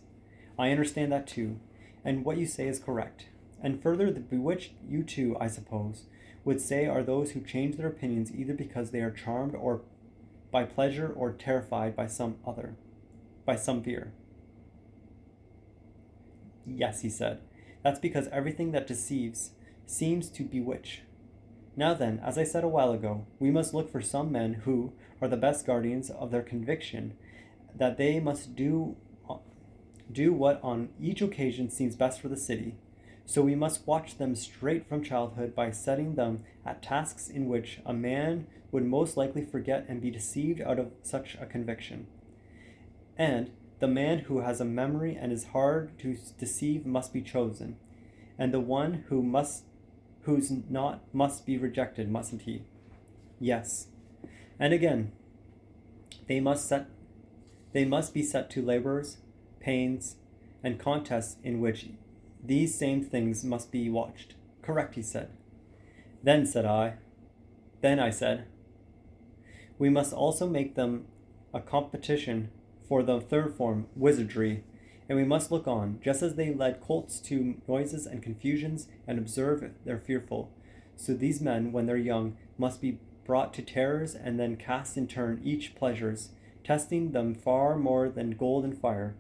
[SPEAKER 1] I understand that too, and what you say is correct. And further, the bewitched you too, I suppose, would say are those who change their opinions either because they are charmed or by pleasure or terrified by some fear. Yes, he said. That's because everything that deceives seems to bewitch. Now then, as I said a while ago, we must look for some men who are the best guardians of their conviction that they must do what on each occasion seems best for the city. So we must watch them straight from childhood by setting them at tasks in which a man would most likely forget and be deceived out of such a conviction. And the man who has a memory and is hard to deceive must be chosen, and the one who's not must be rejected, mustn't he? Yes. And again, they must be set to labors, pains, and contests in which these same things must be watched. Correct, he said. Then I said, we must also make them a competition for the third form, wizardry, and we must look on, just as they led colts to noises and confusions and observe their fearful. So these men, when they're young, must be brought to terrors and then cast in turn each pleasures, testing them far more than gold and fire.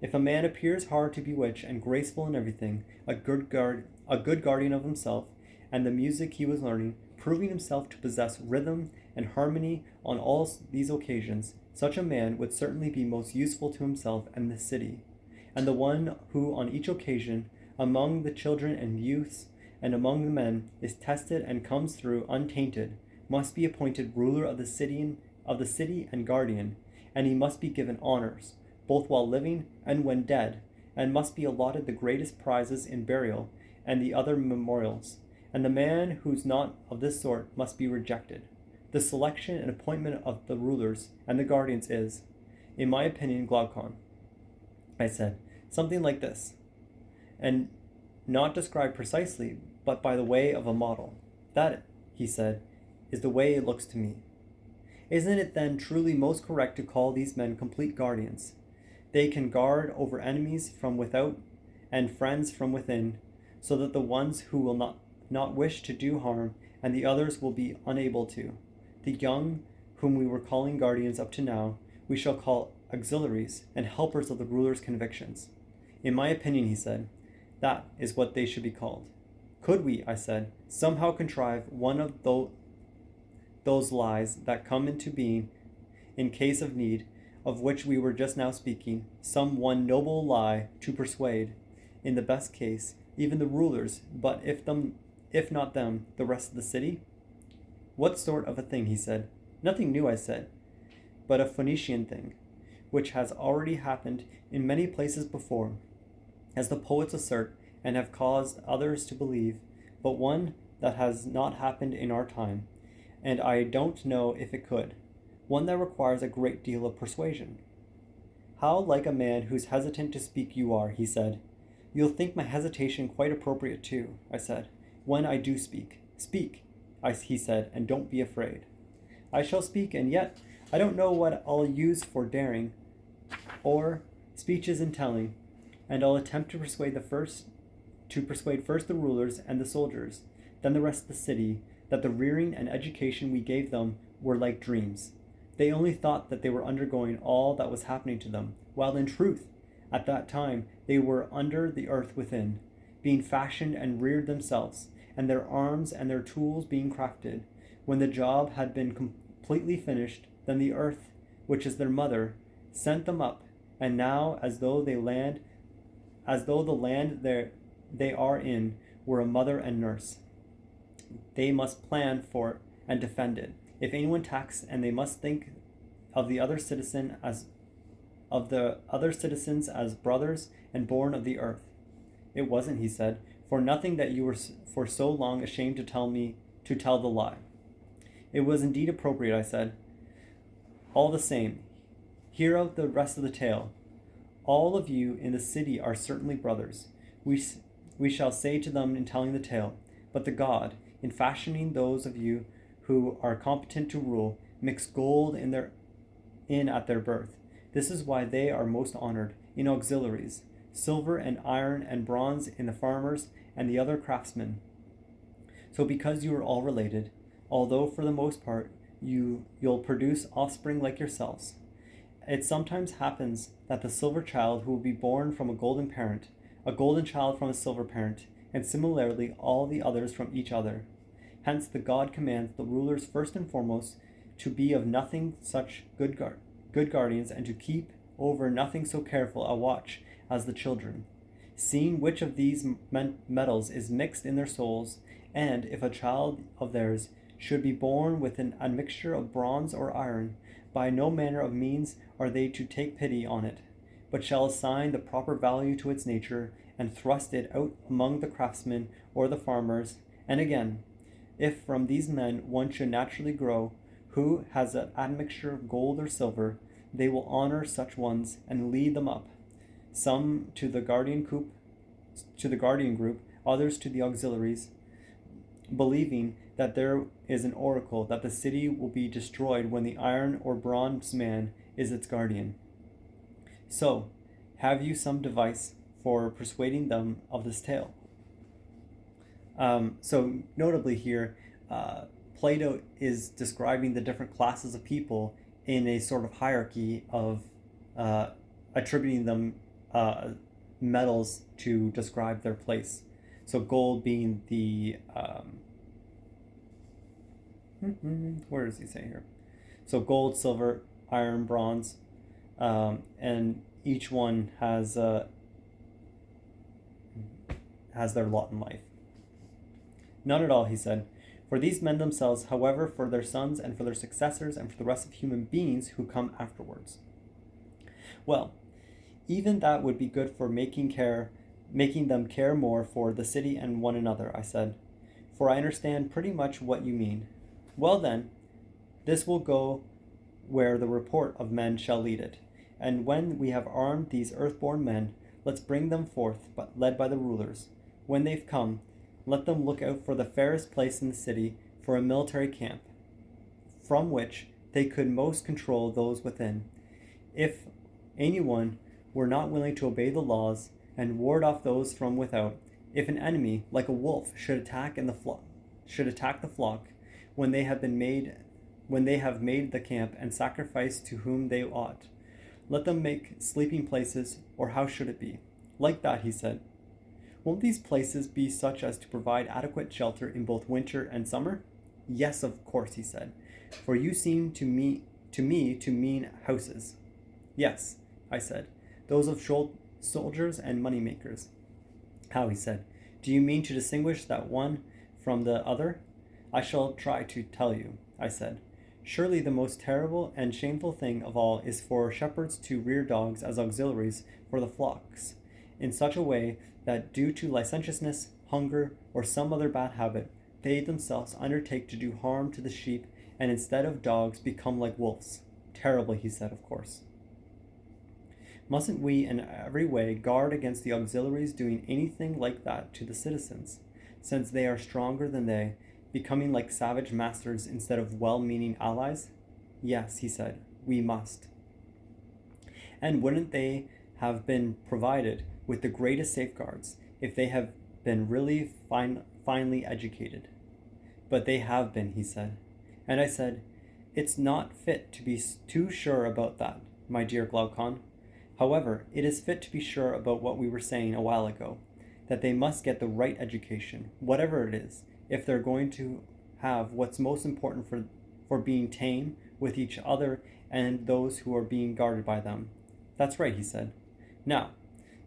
[SPEAKER 1] If a man appears hard to bewitch and graceful in everything, a good guardian of himself and the music he was learning, proving himself to possess rhythm and harmony on all these occasions, such a man would certainly be most useful to himself and the city. And the one who on each occasion, among the children and youths and among the men, is tested and comes through untainted, must be appointed ruler of the city and guardian, and he must be given honors, both while living and when dead, and must be allotted the greatest prizes in burial and the other memorials. And the man who's not of this sort must be rejected. The selection and appointment of the rulers and the guardians is, in my opinion, Glaucon, I said, something like this, and not described precisely, but by the way of a model. That, he said, is the way it looks to me. Isn't it then truly most correct to call these men complete guardians? They can guard over enemies from without and friends from within, so that the ones who will not wish to do harm and the others will be unable to. The young, whom we were calling guardians up to now, we shall call auxiliaries and helpers of the ruler's convictions. In my opinion, he said, that is what they should be called. Could we, I said, somehow contrive one of those lies that come into being in case of need, of which we were just now speaking, some one noble lie to persuade, in the best case, even the rulers, but if not them, the rest of the city? What sort of a thing, he said. Nothing new, I said, but a Phoenician thing, which has already happened in many places before, as the poets assert, and have caused others to believe, but one that has not happened in our time, and I don't know if it could, one that requires a great deal of persuasion. How like a man who's hesitant to speak you are, he said. You'll think my hesitation quite appropriate too, I said, when I do speak. Speak, he said, and don't be afraid. I shall speak, and yet I don't know what I'll use for daring, or speeches in telling, and I'll attempt to persuade first the rulers and the soldiers, then the rest of the city, that the rearing and education we gave them were like dreams. They only thought that they were undergoing all that was happening to them, while in truth, at that time, they were under the earth within, being fashioned and reared themselves, and their arms and their tools being crafted. When the job had been completely finished, then the earth, which is their mother, sent them up, and now, as though the land they are in were a mother and nurse, they must plan for and defend it. If anyone attacks, and they must think of the other citizens as brothers and born of the earth. It wasn't, he said, for nothing that you were for so long ashamed to tell the lie. It was indeed appropriate, I said. All the same, hear out the rest of the tale. All of you in the city are certainly brothers. We we shall say to them in telling the tale, but the God, in fashioning those of you who are competent to rule, mixed gold in at their birth. This is why they are most honored in auxiliaries, silver and iron and bronze in the farmers and the other craftsmen. So because you are all related, although for the most part you'll produce offspring like yourselves, it sometimes happens that the silver child who will be born from a golden parent, a golden child from a silver parent, and similarly all the others from each other. Hence the God commands the rulers first and foremost to be of nothing such good guardians, and to keep over nothing so careful a watch as the children, seeing which of these metals is mixed in their souls, and if a child of theirs should be born with an admixture of bronze or iron, by no manner of means are they to take pity on it, but shall assign the proper value to its nature, and thrust it out among the craftsmen or the farmers. And again, if from these men one should naturally grow, who has an admixture of gold or silver, they will honor such ones and lead them up, some to the guardian group, others to the auxiliaries, believing that there is an oracle that the city will be destroyed when the iron or bronze man is its guardian. So, have you some device for persuading them of this tale? So notably here, Plato is describing the different classes of people in a sort of hierarchy of attributing them metals to describe their place. So gold being the where does he say here? So gold, silver, iron, bronze, and each one has their lot in life. None at all, he said. For these men themselves, however, for their sons and for their successors and for the rest of human beings who come afterwards. Well, even that would be good for making them care more for the city and one another, I said, for I understand pretty much what you mean. Well then, this will go where the report of men shall lead it, and when we have armed these earth-born men, let's bring them forth, but led by the rulers. When they've come, let them look out for the fairest place in the city for a military camp, from which they could most control those within. If anyone were not willing to obey the laws and ward off those from without, if an enemy, like a wolf, should attack the flock, when they have made the camp and sacrifice to whom they ought, let them make sleeping places, or how should it be? Like that, he said. Won't these places be such as to provide adequate shelter in both winter and summer? Yes, of course, he said, for you seem to me to mean houses. Yes, I said, those of soldiers and money-makers. How, he said, do you mean to distinguish that one from the other? I shall try to tell you, I said. Surely the most terrible and shameful thing of all is for shepherds to rear dogs as auxiliaries for the flocks, in such a way that due to licentiousness, hunger, or some other bad habit, they themselves undertake to do harm to the sheep, and instead of dogs become like wolves. Terribly, he said, of course. Mustn't we in every way guard against the auxiliaries doing anything like that to the citizens, since they are stronger than they, becoming like savage masters instead of well-meaning allies? Yes, he said, we must. And wouldn't they have been provided with the greatest safeguards if they have been really finely educated? But they have been, he said. And I said, it's not fit to be too sure about that, my dear Glaucon. However, it is fit to be sure about what we were saying a while ago, that they must get the right education, whatever it is, if they're going to have what's most important for being tame with each other and those who are being guarded by them. That's right, he said. Now,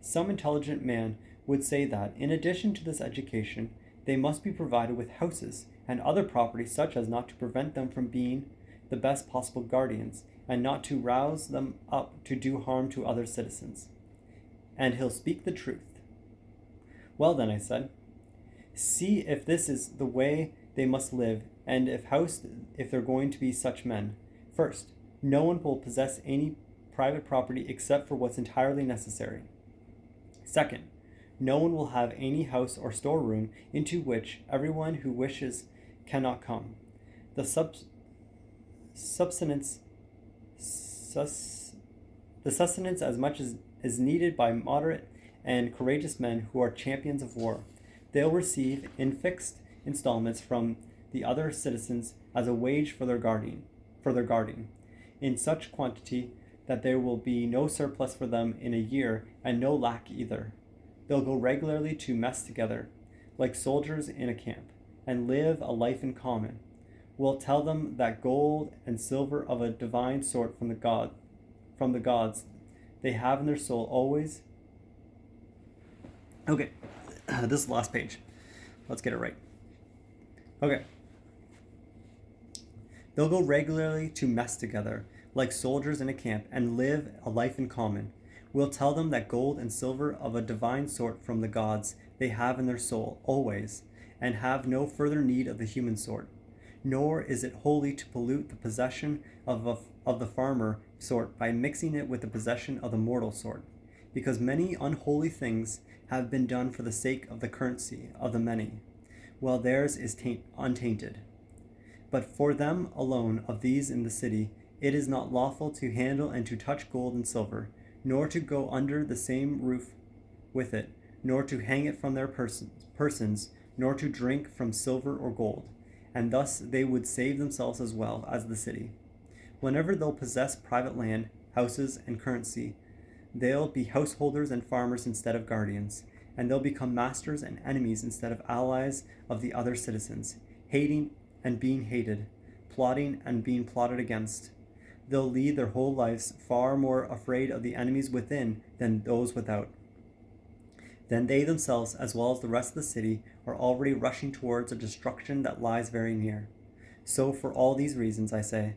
[SPEAKER 1] some intelligent man would say that, in addition to this education, they must be provided with houses and other property such as not to prevent them from being the best possible guardians, and not to rouse them up to do harm to other citizens. And he'll speak the truth. Well then, I said, see if this is the way they must live, and if they're going to be such men. First, no one will possess any private property except for what's entirely necessary. Second, No one will have any house or storeroom into which everyone who wishes cannot come. The subsistence, sus, the sustenance as much as is needed by moderate and courageous men who are champions of war. They'll receive in fixed installments from the other citizens as a wage for their guarding, in such quantity that there will be no surplus for them in a year and no lack either. They'll go regularly to mess together, like soldiers in a camp, and live a life in common. We'll tell them that gold and silver of a divine sort from the gods they have in their soul always. Okay, this is the last page. Let's get it right. Okay. They'll go regularly to mess together, like soldiers in a camp, and live a life in common. We'll tell them that gold and silver of a divine sort from the gods they have in their soul always, and have no further need of the human sort. Nor is it holy to pollute the possession of the farmer sort by mixing it with the possession of the mortal sort, because many unholy things have been done for the sake of the currency of the many, while theirs is untainted. But for them alone of these in the city, it is not lawful to handle and to touch gold and silver, nor to go under the same roof with it, nor to hang it from their persons, nor to drink from silver or gold, and thus they would save themselves as well as the city. Whenever they'll possess private land, houses, and currency, they'll be householders and farmers instead of guardians, and they'll become masters and enemies instead of allies of the other citizens, hating and being hated, plotting and being plotted against. They'll lead their whole lives far more afraid of the enemies within than those without. Then they themselves, as well as the rest of the city, are already rushing towards a destruction that lies very near. So for all these reasons, I said,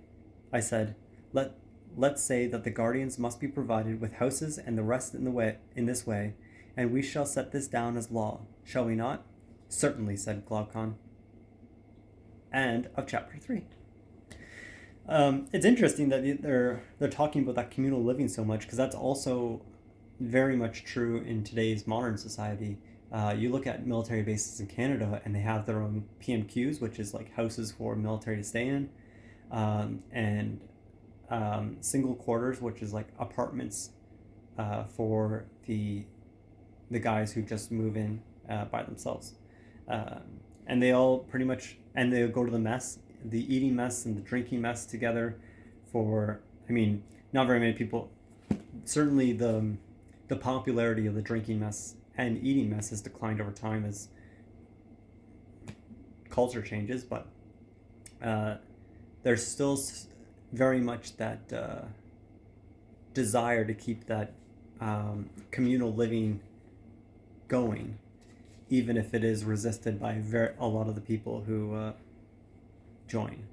[SPEAKER 1] let's say that the guardians must be provided with houses and the rest in this way, and we shall set this down as law, shall we not? Certainly, said Glaucon. End of chapter 3. It's interesting that they're talking about that communal living so much, because that's also very much true in today's modern society. You look at military bases in Canada, and they have their own PMQs, which is like houses for military to stay in, and single quarters, which is like apartments for the guys who just move in by themselves. And they all pretty much, and they go to the eating mess and the drinking mess together not very many people. Certainly the popularity of the drinking mess and eating mess has declined over time as culture changes, but there's still very much that desire to keep that communal living going, even if it is resisted by a lot of the people who join.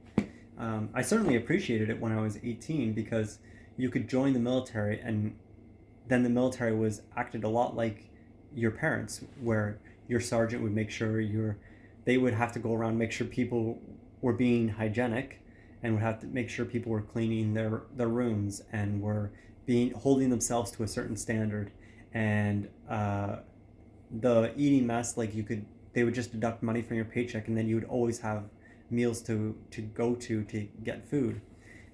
[SPEAKER 1] I certainly appreciated it when I was 18, because you could join the military, and then the military was acted a lot like your parents, where your sergeant would make sure they would have to go around and make sure people were being hygienic, and would have to make sure people were cleaning their rooms and were holding themselves to a certain standard. And the eating mess, like they would just deduct money from your paycheck, and then you would always have meals to go to get food.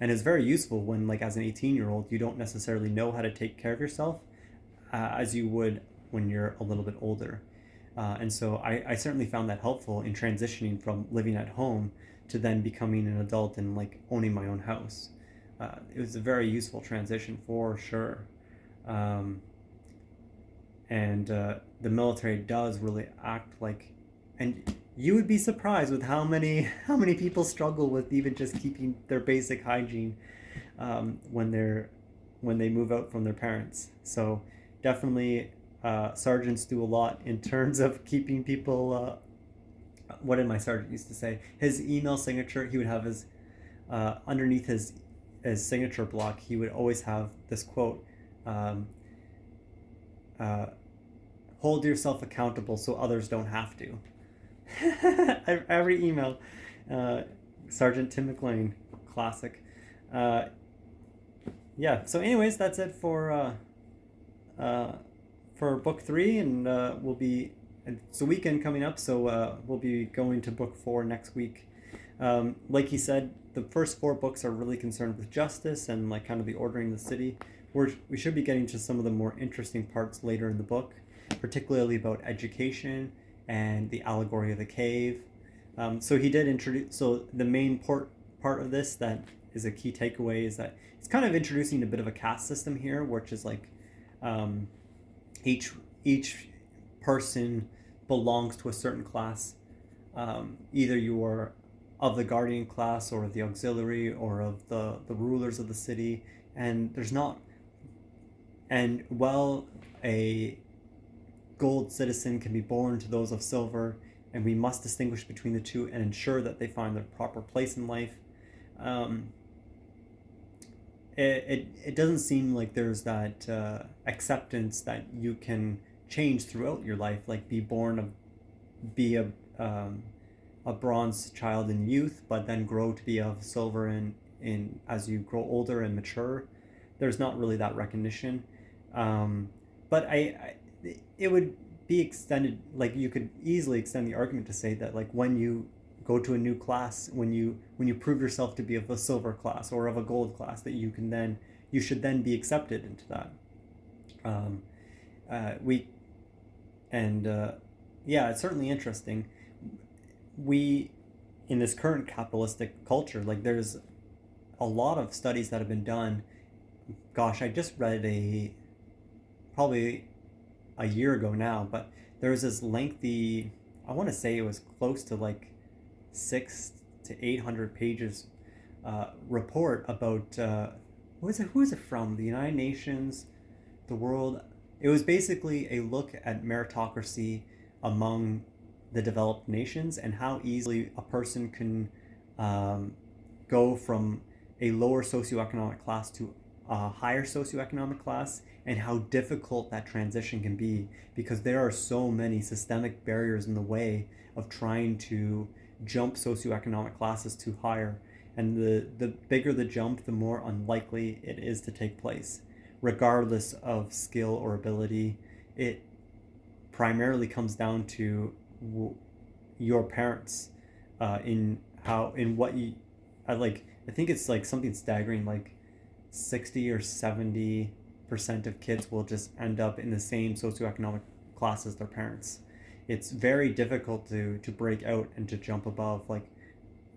[SPEAKER 1] And it's very useful when, like, as an 18-year-old, you don't necessarily know how to take care of yourself as you would when you're a little bit older. And so I certainly found that helpful in transitioning from living at home to then becoming an adult and like owning my own house. It was a very useful transition for sure. And the military does really act like, and you would be surprised with how many people struggle with even just keeping their basic hygiene when they move out from their parents. So definitely sergeants do a lot in terms of keeping people. What did my sergeant used to say? His email signature, he would have his underneath his signature block, he would always have this quote: hold yourself accountable so others don't have to. Every email. Sergeant Tim McLean, classic. Yeah, so anyways, that's it for for book 3, and it's a weekend coming up, so we'll be going to book 4 next week. Like he said, the first 4 books are really concerned with justice and like kind of the ordering of the city. We should be getting to some of the more interesting parts later in the book, particularly about education and the allegory of the cave. So he did introduce. So the main part of this that is a key takeaway is that it's kind of introducing a bit of a caste system here, which is like each person belongs to a certain class. Either you are of the guardian class or of the auxiliary or of the rulers of the city, and there's not. And while a gold citizen can be born to those of silver, and we must distinguish between the two and ensure that they find their proper place in life. It doesn't seem like there's that acceptance that you can change throughout your life, like be a bronze child in youth, but then grow to be of silver in as you grow older and mature. There's not really that recognition, but it would be extended. Like you could easily extend the argument to say that like when you go to a new class, when you prove yourself to be of a silver class or of a gold class, that you should then be accepted into that. Yeah, it's certainly interesting. We, in this current capitalistic culture, like there's a lot of studies that have been done. Gosh, I just read probably a year ago now, but there was this lengthy, I want to say it was close to like 600 to 800 pages report about who is it from? The United Nations, the world. It was basically a look at meritocracy among the developed nations and how easily a person can go from a lower socioeconomic class to a higher socioeconomic class, and how difficult that transition can be because there are so many systemic barriers in the way of trying to jump socioeconomic classes to higher. And the bigger the jump, the more unlikely it is to take place, regardless of skill or ability. It primarily comes down to your parents in what you like. I think it's like something staggering, like 60 or 70% of kids will just end up in the same socioeconomic class as their parents. It's very difficult to break out and to jump above. Like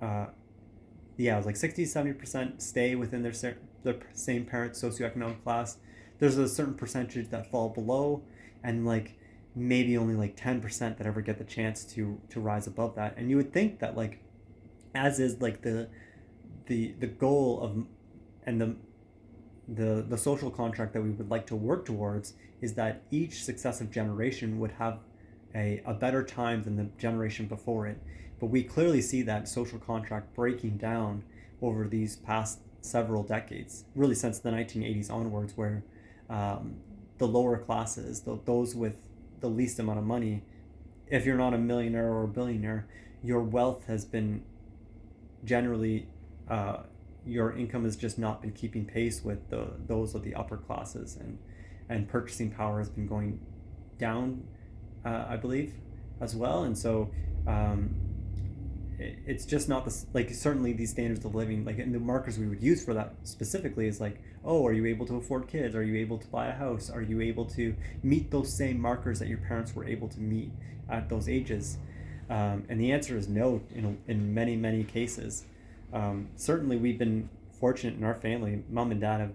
[SPEAKER 1] it was like 60-70% stay within their same parent's socioeconomic class. There's a certain percentage that fall below, and like maybe only like 10% that ever get the chance to rise above that. And you would think that like, as is like the goal of, and the social contract that we would like to work towards, is that each successive generation would have a better time than the generation before it. But we clearly see that social contract breaking down over these past several decades, really since the 1980s onwards, where the lower classes, those with the least amount of money, if you're not a millionaire or a billionaire, your wealth has been generally, your income has just not been keeping pace with those of the upper classes, and purchasing power has been going down, I believe, as well. And so it's just not like certainly these standards of living, like, and the markers we would use for that specifically is like, oh, are you able to afford kids? Are you able to buy a house? Are you able to meet those same markers that your parents were able to meet at those ages? And the answer is no in many cases. Certainly we've been fortunate in our family. Mom and dad have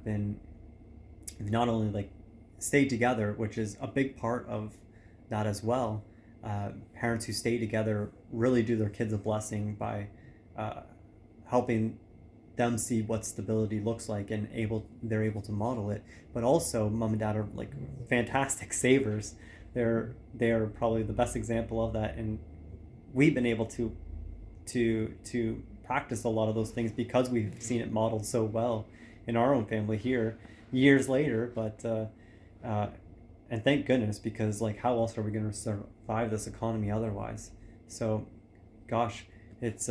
[SPEAKER 1] not only like stayed together, which is a big part of that as well. Parents who stay together really do their kids a blessing by helping them see what stability looks like, and they're able to model it. But also, mom and dad are like fantastic savers. They are probably the best example of that, and we've been able to practice a lot of those things because we've seen it modeled so well in our own family here years later. But and thank goodness, because like how else are we going to survive this economy otherwise? So gosh, it's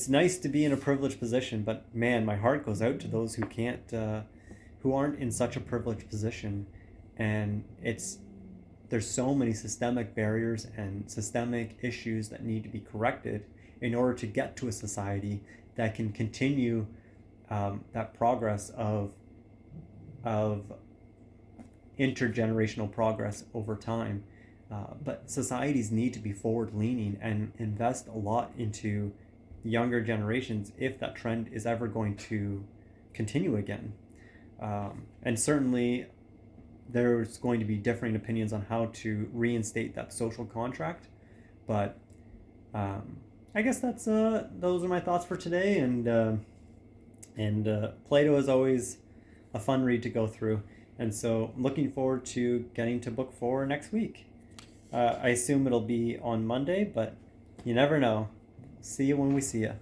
[SPEAKER 1] nice to be in a privileged position, but man, my heart goes out to those who can't, who aren't in such a privileged position. And it's there's so many systemic barriers and systemic issues that need to be corrected in order to get to a society that can continue that progress of intergenerational progress over time. But societies need to be forward-leaning and invest a lot into younger generations if that trend is ever going to continue again. And certainly there's going to be differing opinions on how to reinstate that social contract. But I guess those are my thoughts for today. And Plato is always a fun read to go through. And so I'm looking forward to getting to book 4 next week. I assume it'll be on Monday, but you never know. See you when we see you.